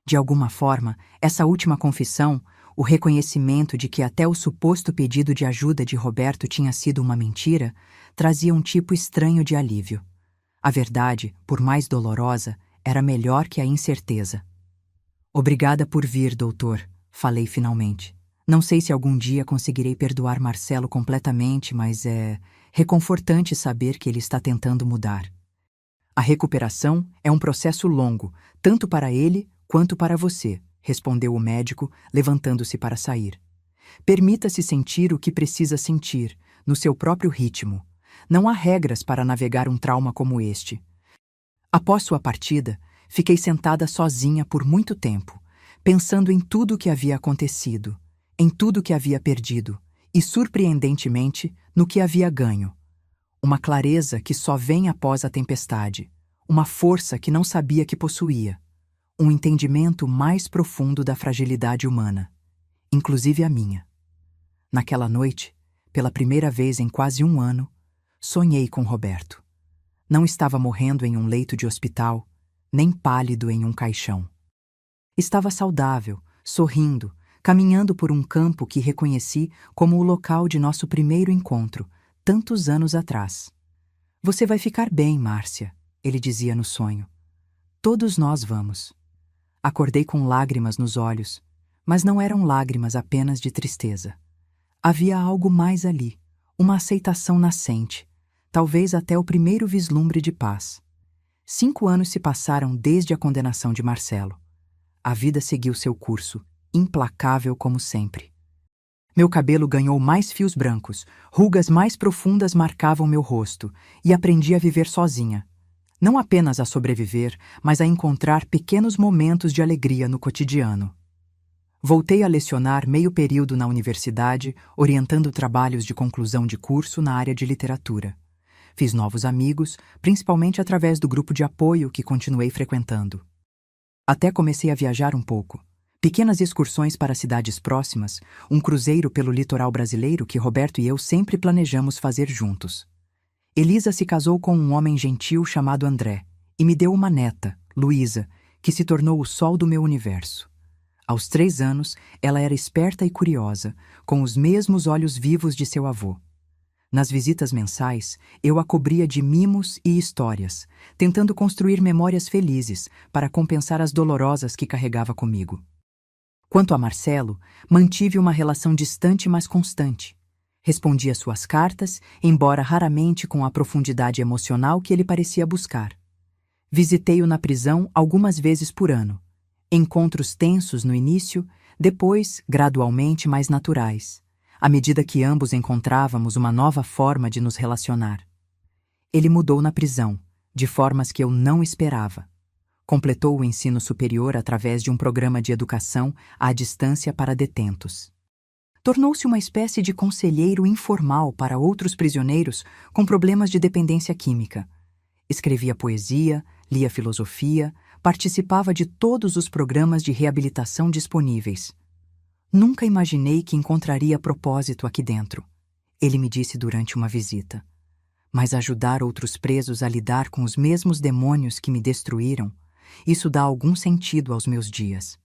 De alguma forma, essa última confissão, o reconhecimento de que até o suposto pedido de ajuda de Roberto tinha sido uma mentira, trazia um tipo estranho de alívio. A verdade, por mais dolorosa, era melhor que a incerteza. Obrigada por vir, doutor, falei finalmente. Não sei se algum dia conseguirei perdoar Marcelo completamente, mas é reconfortante saber que ele está tentando mudar. A recuperação é um processo longo, tanto para ele quanto para você, respondeu o médico, levantando-se para sair. Permita-se sentir o que precisa sentir, no seu próprio ritmo. Não há regras para navegar um trauma como este. Após sua partida, fiquei sentada sozinha por muito tempo, pensando em tudo o que havia acontecido, em tudo o que havia perdido, e, surpreendentemente, no que havia ganho. Uma clareza que só vem após a tempestade, uma força que não sabia que possuía, um entendimento mais profundo da fragilidade humana, inclusive a minha. Naquela noite, pela primeira vez em quase um ano, sonhei com Roberto. Não estava morrendo em um leito de hospital, nem pálido em um caixão. Estava saudável, sorrindo, caminhando por um campo que reconheci como o local de nosso primeiro encontro, tantos anos atrás. Você vai ficar bem, Márcia, ele dizia no sonho. Todos nós vamos. Acordei com lágrimas nos olhos, mas não eram lágrimas apenas de tristeza. Havia algo mais ali, uma aceitação nascente, talvez até o primeiro vislumbre de paz. 5 anos se passaram desde a condenação de Marcelo. A vida seguiu seu curso, implacável como sempre. Meu cabelo ganhou mais fios brancos, rugas mais profundas marcavam meu rosto, e aprendi a viver sozinha. Não apenas a sobreviver, mas a encontrar pequenos momentos de alegria no cotidiano. Voltei a lecionar meio período na universidade, orientando trabalhos de conclusão de curso na área de literatura. Fiz novos amigos, principalmente através do grupo de apoio que continuei frequentando. Até comecei a viajar um pouco. Pequenas excursões para cidades próximas, um cruzeiro pelo litoral brasileiro que Roberto e eu sempre planejamos fazer juntos. Elisa se casou com um homem gentil chamado André e me deu uma neta, Luísa, que se tornou o sol do meu universo. Aos 3 anos, ela era esperta e curiosa, com os mesmos olhos vivos de seu avô. Nas visitas mensais, eu a cobria de mimos e histórias, tentando construir memórias felizes para compensar as dolorosas que carregava comigo. Quanto a Marcelo, mantive uma relação distante mas constante. Respondia suas cartas, embora raramente com a profundidade emocional que ele parecia buscar. Visitei-o na prisão algumas vezes por ano. Encontros tensos no início, depois, gradualmente, mais naturais, à medida que ambos encontrávamos uma nova forma de nos relacionar. Ele mudou na prisão, de formas que eu não esperava. Completou o ensino superior através de um programa de educação à distância para detentos. Tornou-se uma espécie de conselheiro informal para outros prisioneiros com problemas de dependência química. Escrevia poesia, lia filosofia, participava de todos os programas de reabilitação disponíveis. Nunca imaginei que encontraria propósito aqui dentro, ele me disse durante uma visita. Mas ajudar outros presos a lidar com os mesmos demônios que me destruíram, isso dá algum sentido aos meus dias.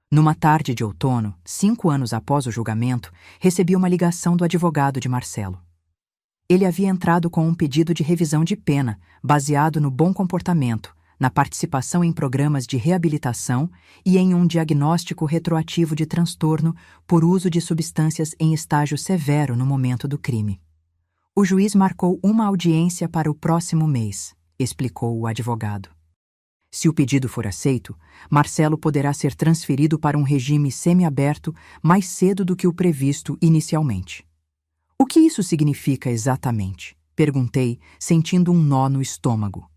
Numa tarde de outono, 5 anos após o julgamento, recebi uma ligação do advogado de Marcelo. Ele havia entrado com um pedido de revisão de pena, baseado no bom comportamento, na participação em programas de reabilitação e em um diagnóstico retroativo de transtorno por uso de substâncias em estágio severo no momento do crime. O juiz marcou uma audiência para o próximo mês, explicou o advogado. Se o pedido for aceito, Marcelo poderá ser transferido para um regime semiaberto mais cedo do que o previsto inicialmente. O que isso significa exatamente? Perguntei, sentindo um nó no estômago.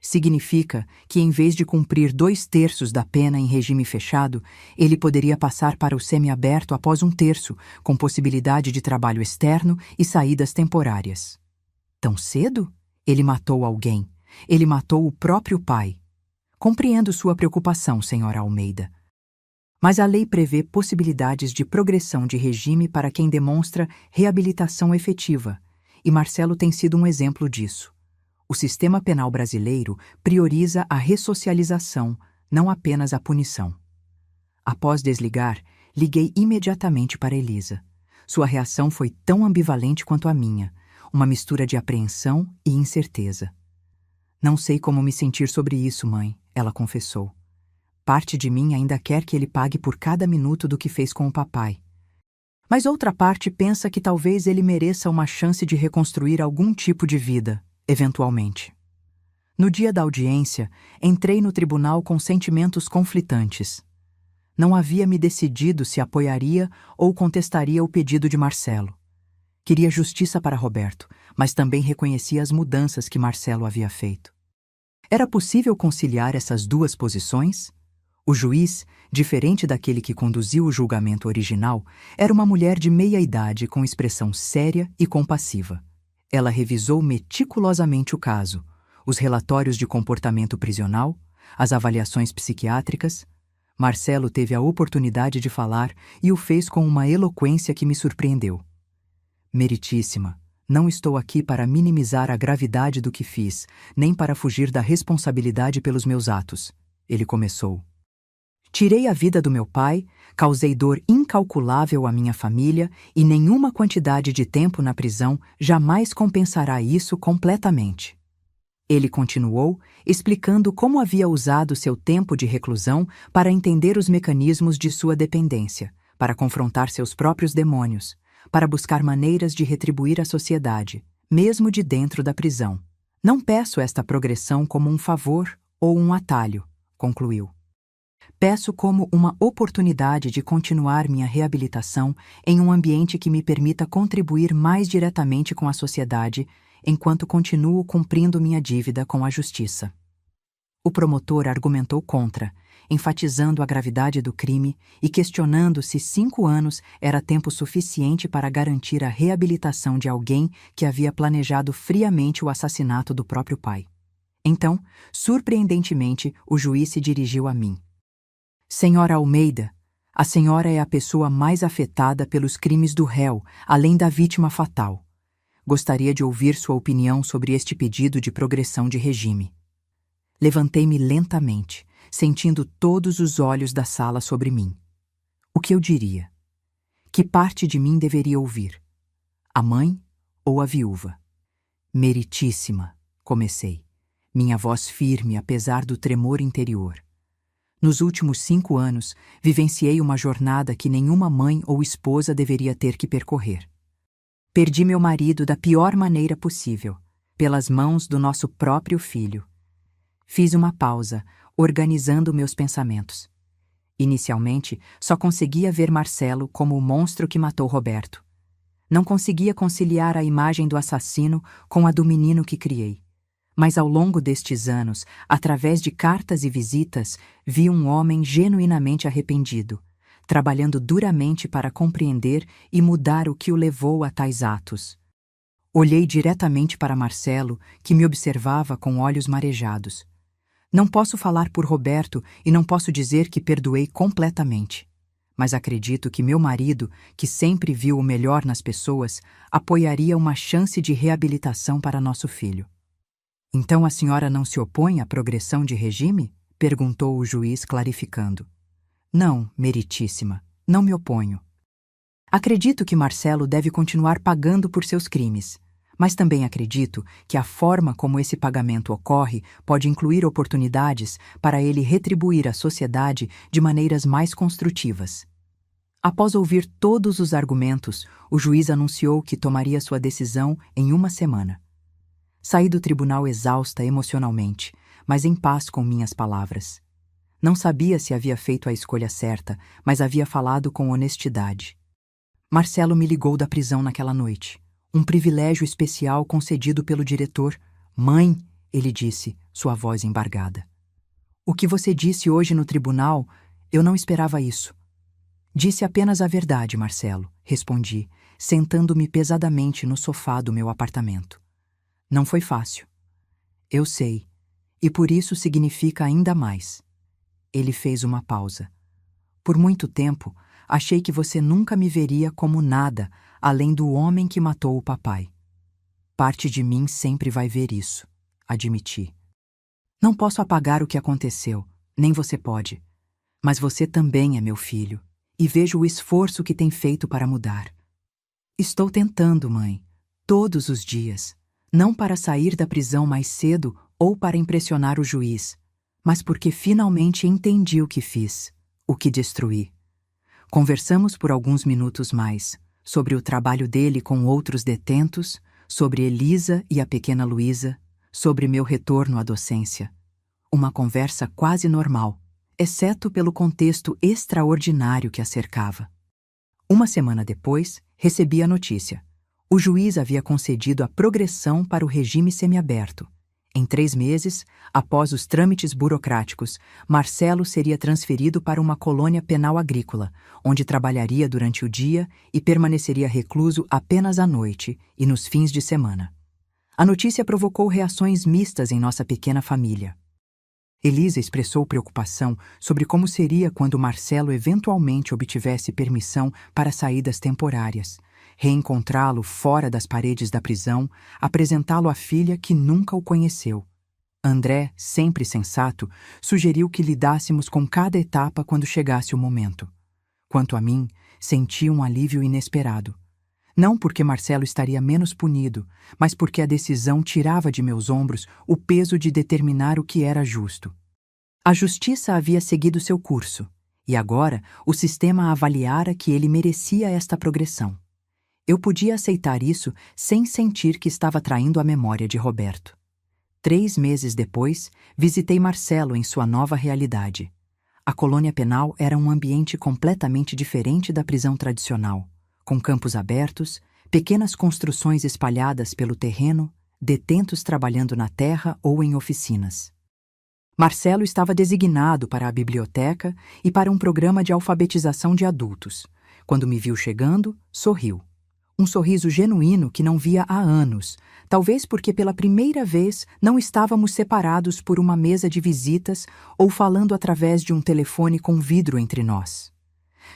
Significa que, em vez de cumprir 2/3 da pena em regime fechado, ele poderia passar para o semiaberto após 1/3, com possibilidade de trabalho externo e saídas temporárias. Tão cedo? Ele matou alguém. Ele matou o próprio pai. Compreendo sua preocupação, senhora Almeida. Mas a lei prevê possibilidades de progressão de regime para quem demonstra reabilitação efetiva, e Marcelo tem sido um exemplo disso. O sistema penal brasileiro prioriza a ressocialização, não apenas a punição. Após desligar, liguei imediatamente para Elisa. Sua reação foi tão ambivalente quanto a minha, uma mistura de apreensão e incerteza. Não sei como me sentir sobre isso, mãe, ela confessou. Parte de mim ainda quer que ele pague por cada minuto do que fez com o papai. Mas outra parte pensa que talvez ele mereça uma chance de reconstruir algum tipo de vida, eventualmente. No dia da audiência, entrei no tribunal com sentimentos conflitantes. Não havia me decidido se apoiaria ou contestaria o pedido de Marcelo. Queria justiça para Roberto, mas também reconhecia as mudanças que Marcelo havia feito. Era possível conciliar essas duas posições? O juiz, diferente daquele que conduziu o julgamento original, era uma mulher de meia-idade com expressão séria e compassiva. Ela revisou meticulosamente o caso, os relatórios de comportamento prisional, as avaliações psiquiátricas. Marcelo teve a oportunidade de falar e o fez com uma eloquência que me surpreendeu. Meritíssima, não estou aqui para minimizar a gravidade do que fiz, nem para fugir da responsabilidade pelos meus atos, ele começou. Tirei a vida do meu pai, causei dor incalculável à minha família e nenhuma quantidade de tempo na prisão jamais compensará isso completamente. Ele continuou, explicando como havia usado seu tempo de reclusão para entender os mecanismos de sua dependência, para confrontar seus próprios demônios, para buscar maneiras de retribuir a sociedade, mesmo de dentro da prisão. Não peço esta progressão como um favor ou um atalho, concluiu. Peço como uma oportunidade de continuar minha reabilitação em um ambiente que me permita contribuir mais diretamente com a sociedade, enquanto continuo cumprindo minha dívida com a justiça. O promotor argumentou contra, enfatizando a gravidade do crime e questionando se 5 anos era tempo suficiente para garantir a reabilitação de alguém que havia planejado friamente o assassinato do próprio pai. Então, surpreendentemente, o juiz se dirigiu a mim. Senhora Almeida, a senhora é a pessoa mais afetada pelos crimes do réu, além da vítima fatal. Gostaria de ouvir sua opinião sobre este pedido de progressão de regime. Levantei-me lentamente, sentindo todos os olhos da sala sobre mim. O que eu diria? Que parte de mim deveria ouvir? A mãe ou a viúva? Meritíssima, comecei, minha voz firme apesar do tremor interior. Nos últimos 5 anos, vivenciei uma jornada que nenhuma mãe ou esposa deveria ter que percorrer. Perdi meu marido da pior maneira possível, pelas mãos do nosso próprio filho. Fiz uma pausa, organizando meus pensamentos. Inicialmente, só conseguia ver Marcelo como o monstro que matou Roberto. Não conseguia conciliar a imagem do assassino com a do menino que criei. Mas ao longo destes anos, através de cartas e visitas, vi um homem genuinamente arrependido, trabalhando duramente para compreender e mudar o que o levou a tais atos. Olhei diretamente para Marcelo, que me observava com olhos marejados. Não posso falar por Roberto e não posso dizer que perdoei completamente. Mas acredito que meu marido, que sempre viu o melhor nas pessoas, apoiaria uma chance de reabilitação para nosso filho. Então a senhora não se opõe à progressão de regime? Perguntou o juiz, clarificando. Não, meritíssima, não me oponho. Acredito que Marcelo deve continuar pagando por seus crimes, mas também acredito que a forma como esse pagamento ocorre pode incluir oportunidades para ele retribuir à sociedade de maneiras mais construtivas. Após ouvir todos os argumentos, o juiz anunciou que tomaria sua decisão em uma semana. Saí do tribunal exausta emocionalmente, mas em paz com minhas palavras. Não sabia se havia feito a escolha certa, mas havia falado com honestidade. Marcelo me ligou da prisão naquela noite. Um privilégio especial concedido pelo diretor. Mãe, ele disse, sua voz embargada. O que você disse hoje no tribunal, eu não esperava isso. Disse apenas a verdade, Marcelo, respondi, sentando-me pesadamente no sofá do meu apartamento. Não foi fácil. Eu sei, e por isso significa ainda mais. Ele fez uma pausa. Por muito tempo, achei que você nunca me veria como nada além do homem que matou o papai. Parte de mim sempre vai ver isso, admiti. Não posso apagar o que aconteceu, nem você pode. Mas você também é meu filho, e vejo o esforço que tem feito para mudar. Estou tentando, mãe, todos os dias, não para sair da prisão mais cedo ou para impressionar o juiz, mas porque finalmente entendi o que fiz, o que destruí. Conversamos por alguns minutos mais, sobre o trabalho dele com outros detentos, sobre Elisa e a pequena Luísa, sobre meu retorno à docência. Uma conversa quase normal, exceto pelo contexto extraordinário que a cercava. Uma semana depois, recebi a notícia. O juiz havia concedido a progressão para o regime semiaberto. Em 3 meses, após os trâmites burocráticos, Marcelo seria transferido para uma colônia penal agrícola, onde trabalharia durante o dia e permaneceria recluso apenas à noite e nos fins de semana. A notícia provocou reações mistas em nossa pequena família. Elisa expressou preocupação sobre como seria quando Marcelo eventualmente obtivesse permissão para saídas temporárias, reencontrá-lo fora das paredes da prisão, apresentá-lo à filha que nunca o conheceu. André, sempre sensato, sugeriu que lidássemos com cada etapa quando chegasse o momento. Quanto a mim, senti um alívio inesperado. Não porque Marcelo estaria menos punido, mas porque a decisão tirava de meus ombros o peso de determinar o que era justo. A justiça havia seguido seu curso, e agora o sistema avaliara que ele merecia esta progressão. Eu podia aceitar isso sem sentir que estava traindo a memória de Roberto. 3 meses depois, visitei Marcelo em sua nova realidade. A colônia penal era um ambiente completamente diferente da prisão tradicional, com campos abertos, pequenas construções espalhadas pelo terreno, detentos trabalhando na terra ou em oficinas. Marcelo estava designado para a biblioteca e para um programa de alfabetização de adultos. Quando me viu chegando, sorriu. Um sorriso genuíno que não via há anos, talvez porque pela primeira vez não estávamos separados por uma mesa de visitas ou falando através de um telefone com vidro entre nós.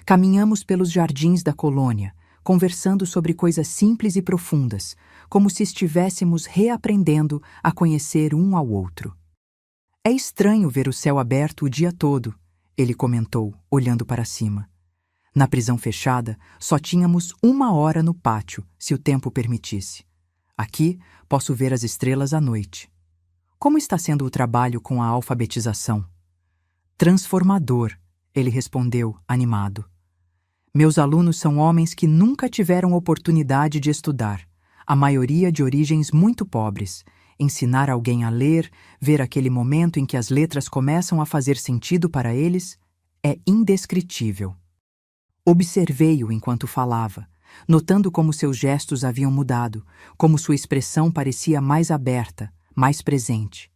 Caminhamos pelos jardins da colônia, conversando sobre coisas simples e profundas, como se estivéssemos reaprendendo a conhecer um ao outro. É estranho ver o céu aberto o dia todo, ele comentou, olhando para cima. Na prisão fechada, só tínhamos 1 hora no pátio, se o tempo permitisse. Aqui, posso ver as estrelas à noite. Como está sendo o trabalho com a alfabetização? Transformador, ele respondeu, animado. Meus alunos são homens que nunca tiveram oportunidade de estudar, a maioria de origens muito pobres. Ensinar alguém a ler, ver aquele momento em que as letras começam a fazer sentido para eles, é indescritível. Observei-o enquanto falava, notando como seus gestos haviam mudado, como sua expressão parecia mais aberta, mais presente.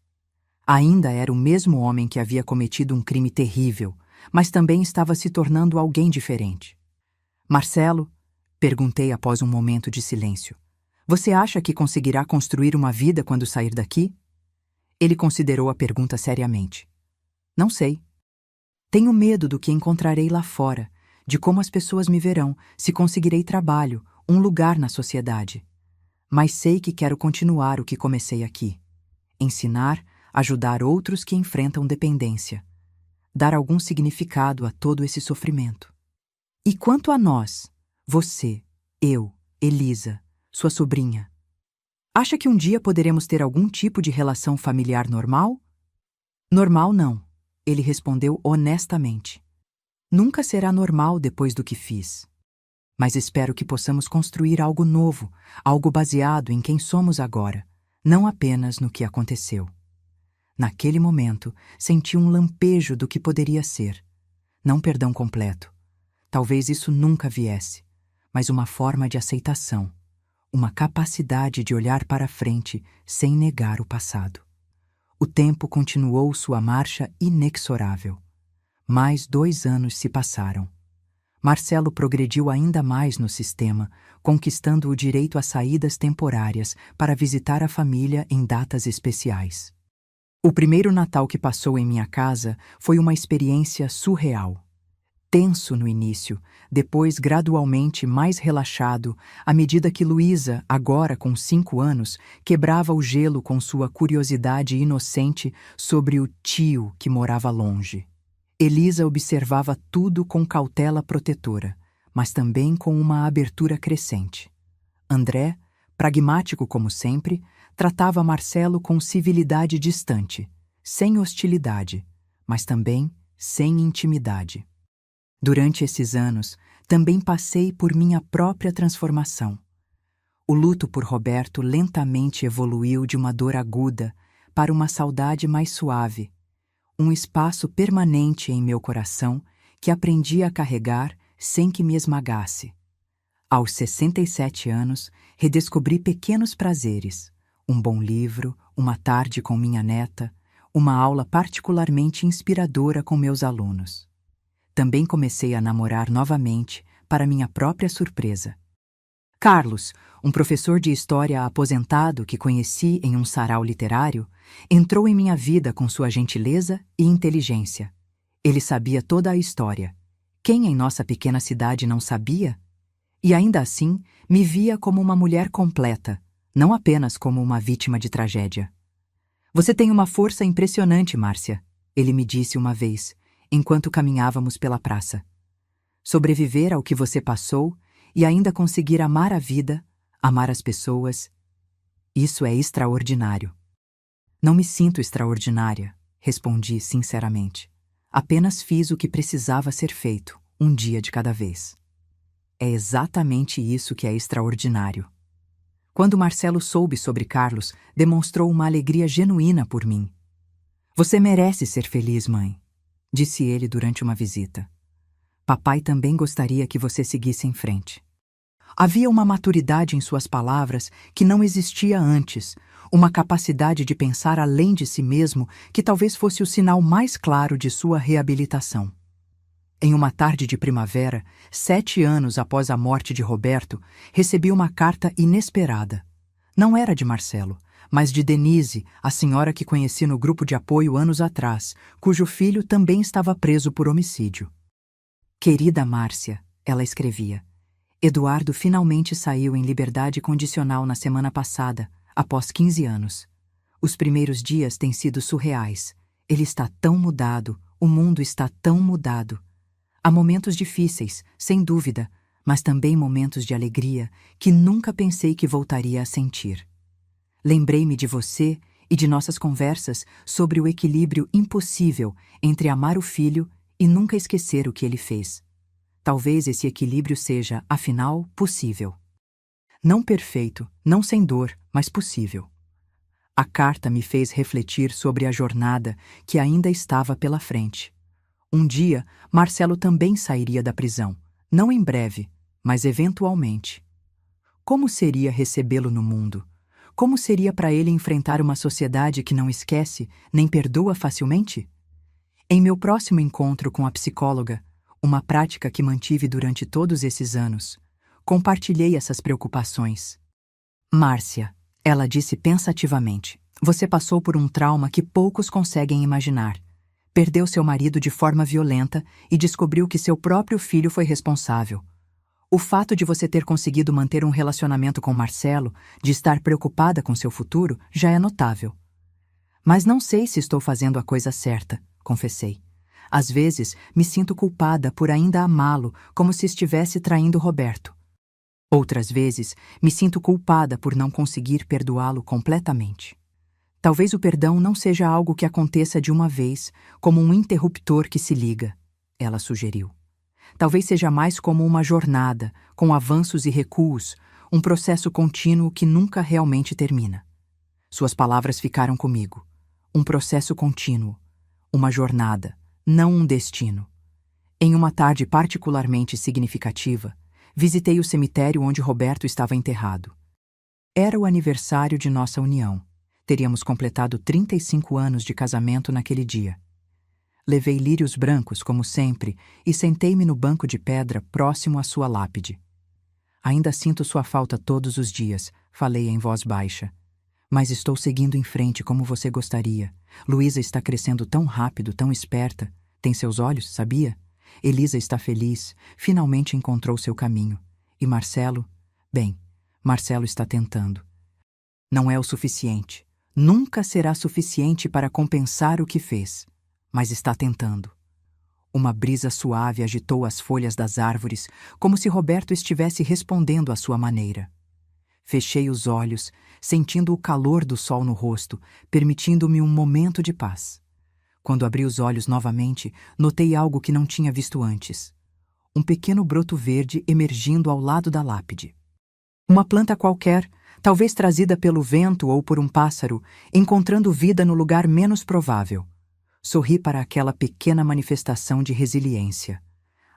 Ainda era o mesmo homem que havia cometido um crime terrível, mas também estava se tornando alguém diferente. Marcelo, perguntei após um momento de silêncio, você acha que conseguirá construir uma vida quando sair daqui? Ele considerou a pergunta seriamente. Não sei. Tenho medo do que encontrarei lá fora, de como as pessoas me verão, se conseguirei trabalho, um lugar na sociedade. Mas sei que quero continuar o que comecei aqui. Ensinar, ajudar outros que enfrentam dependência. Dar algum significado a todo esse sofrimento. E quanto a nós, você, eu, Elisa, sua sobrinha, acha que um dia poderemos ter algum tipo de relação familiar normal? Normal não, ele respondeu honestamente. Nunca será normal depois do que fiz. Mas espero que possamos construir algo novo, algo baseado em quem somos agora, não apenas no que aconteceu. Naquele momento, senti um lampejo do que poderia ser. Não perdão completo. Talvez isso nunca viesse, mas uma forma de aceitação, uma capacidade de olhar para frente sem negar o passado. O tempo continuou sua marcha inexorável. Mais 2 anos se passaram. Marcelo progrediu ainda mais no sistema, conquistando o direito a saídas temporárias para visitar a família em datas especiais. O primeiro Natal que passou em minha casa foi uma experiência surreal. Tenso no início, depois gradualmente mais relaxado, à medida que Luísa, agora com 5 anos, quebrava o gelo com sua curiosidade inocente sobre o tio que morava longe. Elisa observava tudo com cautela protetora, mas também com uma abertura crescente. André, pragmático como sempre, tratava Marcelo com civilidade distante, sem hostilidade, mas também sem intimidade. Durante esses anos, também passei por minha própria transformação. O luto por Roberto lentamente evoluiu de uma dor aguda para uma saudade mais suave, um espaço permanente em meu coração que aprendi a carregar sem que me esmagasse. Aos 67 anos, redescobri pequenos prazeres, um bom livro, uma tarde com minha neta, uma aula particularmente inspiradora com meus alunos. Também comecei a namorar novamente, para minha própria surpresa. Carlos, um professor de história aposentado que conheci em um sarau literário, entrou em minha vida com sua gentileza e inteligência. Ele sabia toda a história. Quem em nossa pequena cidade não sabia? E ainda assim, me via como uma mulher completa, não apenas como uma vítima de tragédia. Você tem uma força impressionante, Márcia, ele me disse uma vez, enquanto caminhávamos pela praça. Sobreviver ao que você passou e ainda conseguir amar a vida, amar as pessoas, isso é extraordinário. Não me sinto extraordinária, respondi sinceramente. Apenas fiz o que precisava ser feito, um dia de cada vez. É exatamente isso que é extraordinário. Quando Marcelo soube sobre Carlos, demonstrou uma alegria genuína por mim. Você merece ser feliz, mãe, disse ele durante uma visita. Papai também gostaria que você seguisse em frente. Havia uma maturidade em suas palavras que não existia antes, uma capacidade de pensar além de si mesmo que talvez fosse o sinal mais claro de sua reabilitação. Em uma tarde de primavera, 7 anos após a morte de Roberto, recebi uma carta inesperada. Não era de Marcelo, mas de Denise, a senhora que conheci no grupo de apoio anos atrás, cujo filho também estava preso por homicídio. Querida Márcia, ela escrevia, Eduardo finalmente saiu em liberdade condicional na semana passada, após 15 anos. Os primeiros dias têm sido surreais. Ele está tão mudado, o mundo está tão mudado. Há momentos difíceis, sem dúvida, mas também momentos de alegria que nunca pensei que voltaria a sentir. Lembrei-me de você e de nossas conversas sobre o equilíbrio impossível entre amar o filho e nunca esquecer o que ele fez. Talvez esse equilíbrio seja, afinal, possível. Não perfeito, não sem dor, mas possível. A carta me fez refletir sobre a jornada que ainda estava pela frente. Um dia, Marcelo também sairia da prisão, não em breve, mas eventualmente. Como seria recebê-lo no mundo? Como seria para ele enfrentar uma sociedade que não esquece nem perdoa facilmente? Em meu próximo encontro com a psicóloga, uma prática que mantive durante todos esses anos, compartilhei essas preocupações. Márcia, ela disse pensativamente, você passou por um trauma que poucos conseguem imaginar. Perdeu seu marido de forma violenta e descobriu que seu próprio filho foi responsável. O fato de você ter conseguido manter um relacionamento com Marcelo, de estar preocupada com seu futuro, já é notável. Mas não sei se estou fazendo a coisa certa, confessei. Às vezes, me sinto culpada por ainda amá-lo, como se estivesse traindo Roberto. Outras vezes, me sinto culpada por não conseguir perdoá-lo completamente. Talvez o perdão não seja algo que aconteça de uma vez, como um interruptor que se liga, ela sugeriu. Talvez seja mais como uma jornada, com avanços e recuos, um processo contínuo que nunca realmente termina. Suas palavras ficaram comigo. Um processo contínuo, uma jornada, não um destino. Em uma tarde particularmente significativa, visitei o cemitério onde Roberto estava enterrado. Era o aniversário de nossa união. Teríamos completado 35 anos de casamento naquele dia. Levei lírios brancos, como sempre, e sentei-me no banco de pedra próximo à sua lápide. Ainda sinto sua falta todos os dias, falei em voz baixa. Mas estou seguindo em frente como você gostaria. Luísa está crescendo tão rápido, tão esperta. Tem seus olhos, sabia? Elisa está feliz, finalmente encontrou seu caminho. E Marcelo? Bem, Marcelo está tentando. Não é o suficiente. Nunca será suficiente para compensar o que fez. Mas está tentando. Uma brisa suave agitou as folhas das árvores, como se Roberto estivesse respondendo à sua maneira. Fechei os olhos, sentindo o calor do sol no rosto, permitindo-me um momento de paz. Quando abri os olhos novamente, notei algo que não tinha visto antes. Um pequeno broto verde emergindo ao lado da lápide. Uma planta qualquer, talvez trazida pelo vento ou por um pássaro, encontrando vida no lugar menos provável. Sorri para aquela pequena manifestação de resiliência.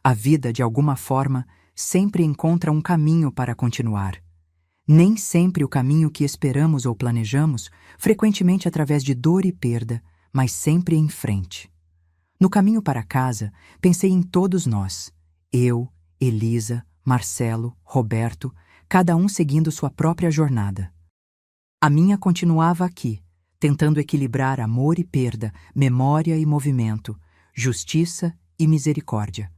A vida, de alguma forma, sempre encontra um caminho para continuar. Nem sempre o caminho que esperamos ou planejamos, frequentemente através de dor e perda, mas sempre em frente. No caminho para casa, pensei em todos nós. Eu, Elisa, Marcelo, Roberto, cada um seguindo sua própria jornada. A minha continuava aqui, tentando equilibrar amor e perda, memória e movimento, justiça e misericórdia.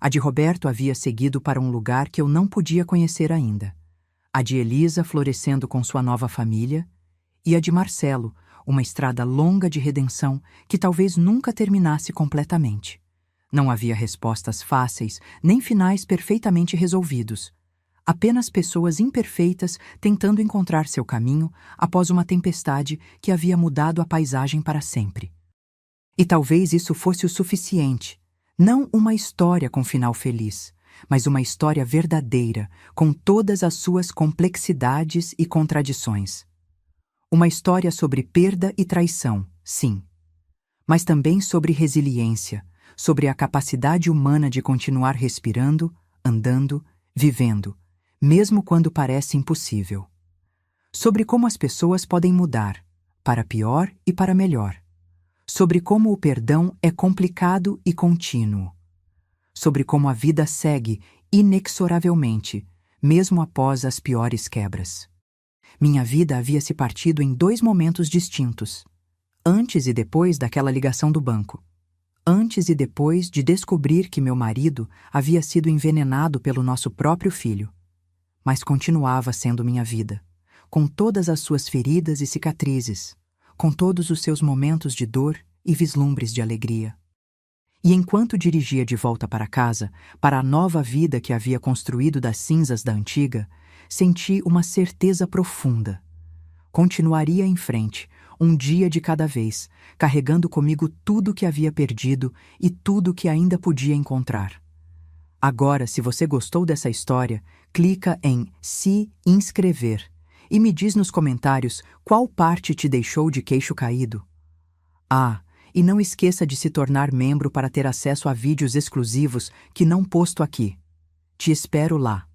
A de Roberto havia seguido para um lugar que eu não podia conhecer ainda. A de Elisa florescendo com sua nova família, e a de Marcelo, uma estrada longa de redenção que talvez nunca terminasse completamente. Não havia respostas fáceis, nem finais perfeitamente resolvidos. Apenas pessoas imperfeitas tentando encontrar seu caminho após uma tempestade que havia mudado a paisagem para sempre. E talvez isso fosse o suficiente. Não uma história com final feliz, mas uma história verdadeira, com todas as suas complexidades e contradições. Uma história sobre perda e traição, sim. Mas também sobre resiliência, sobre a capacidade humana de continuar respirando, andando, vivendo, mesmo quando parece impossível. Sobre como as pessoas podem mudar, para pior e para melhor. Sobre como o perdão é complicado e contínuo. Sobre como a vida segue inexoravelmente, mesmo após as piores quebras. Minha vida havia se partido em 2 momentos distintos. Antes e depois daquela ligação do banco. Antes e depois de descobrir que meu marido havia sido envenenado pelo nosso próprio filho. Mas continuava sendo minha vida, com todas as suas feridas e cicatrizes, com todos os seus momentos de dor e vislumbres de alegria. E enquanto dirigia de volta para casa, para a nova vida que havia construído das cinzas da antiga, senti uma certeza profunda. Continuaria em frente, um dia de cada vez, carregando comigo tudo que havia perdido e tudo que ainda podia encontrar. Agora, se você gostou dessa história, clica em se inscrever e me diz nos comentários qual parte te deixou de queixo caído. Ah, e não esqueça de se tornar membro para ter acesso a vídeos exclusivos que não posto aqui. Te espero lá.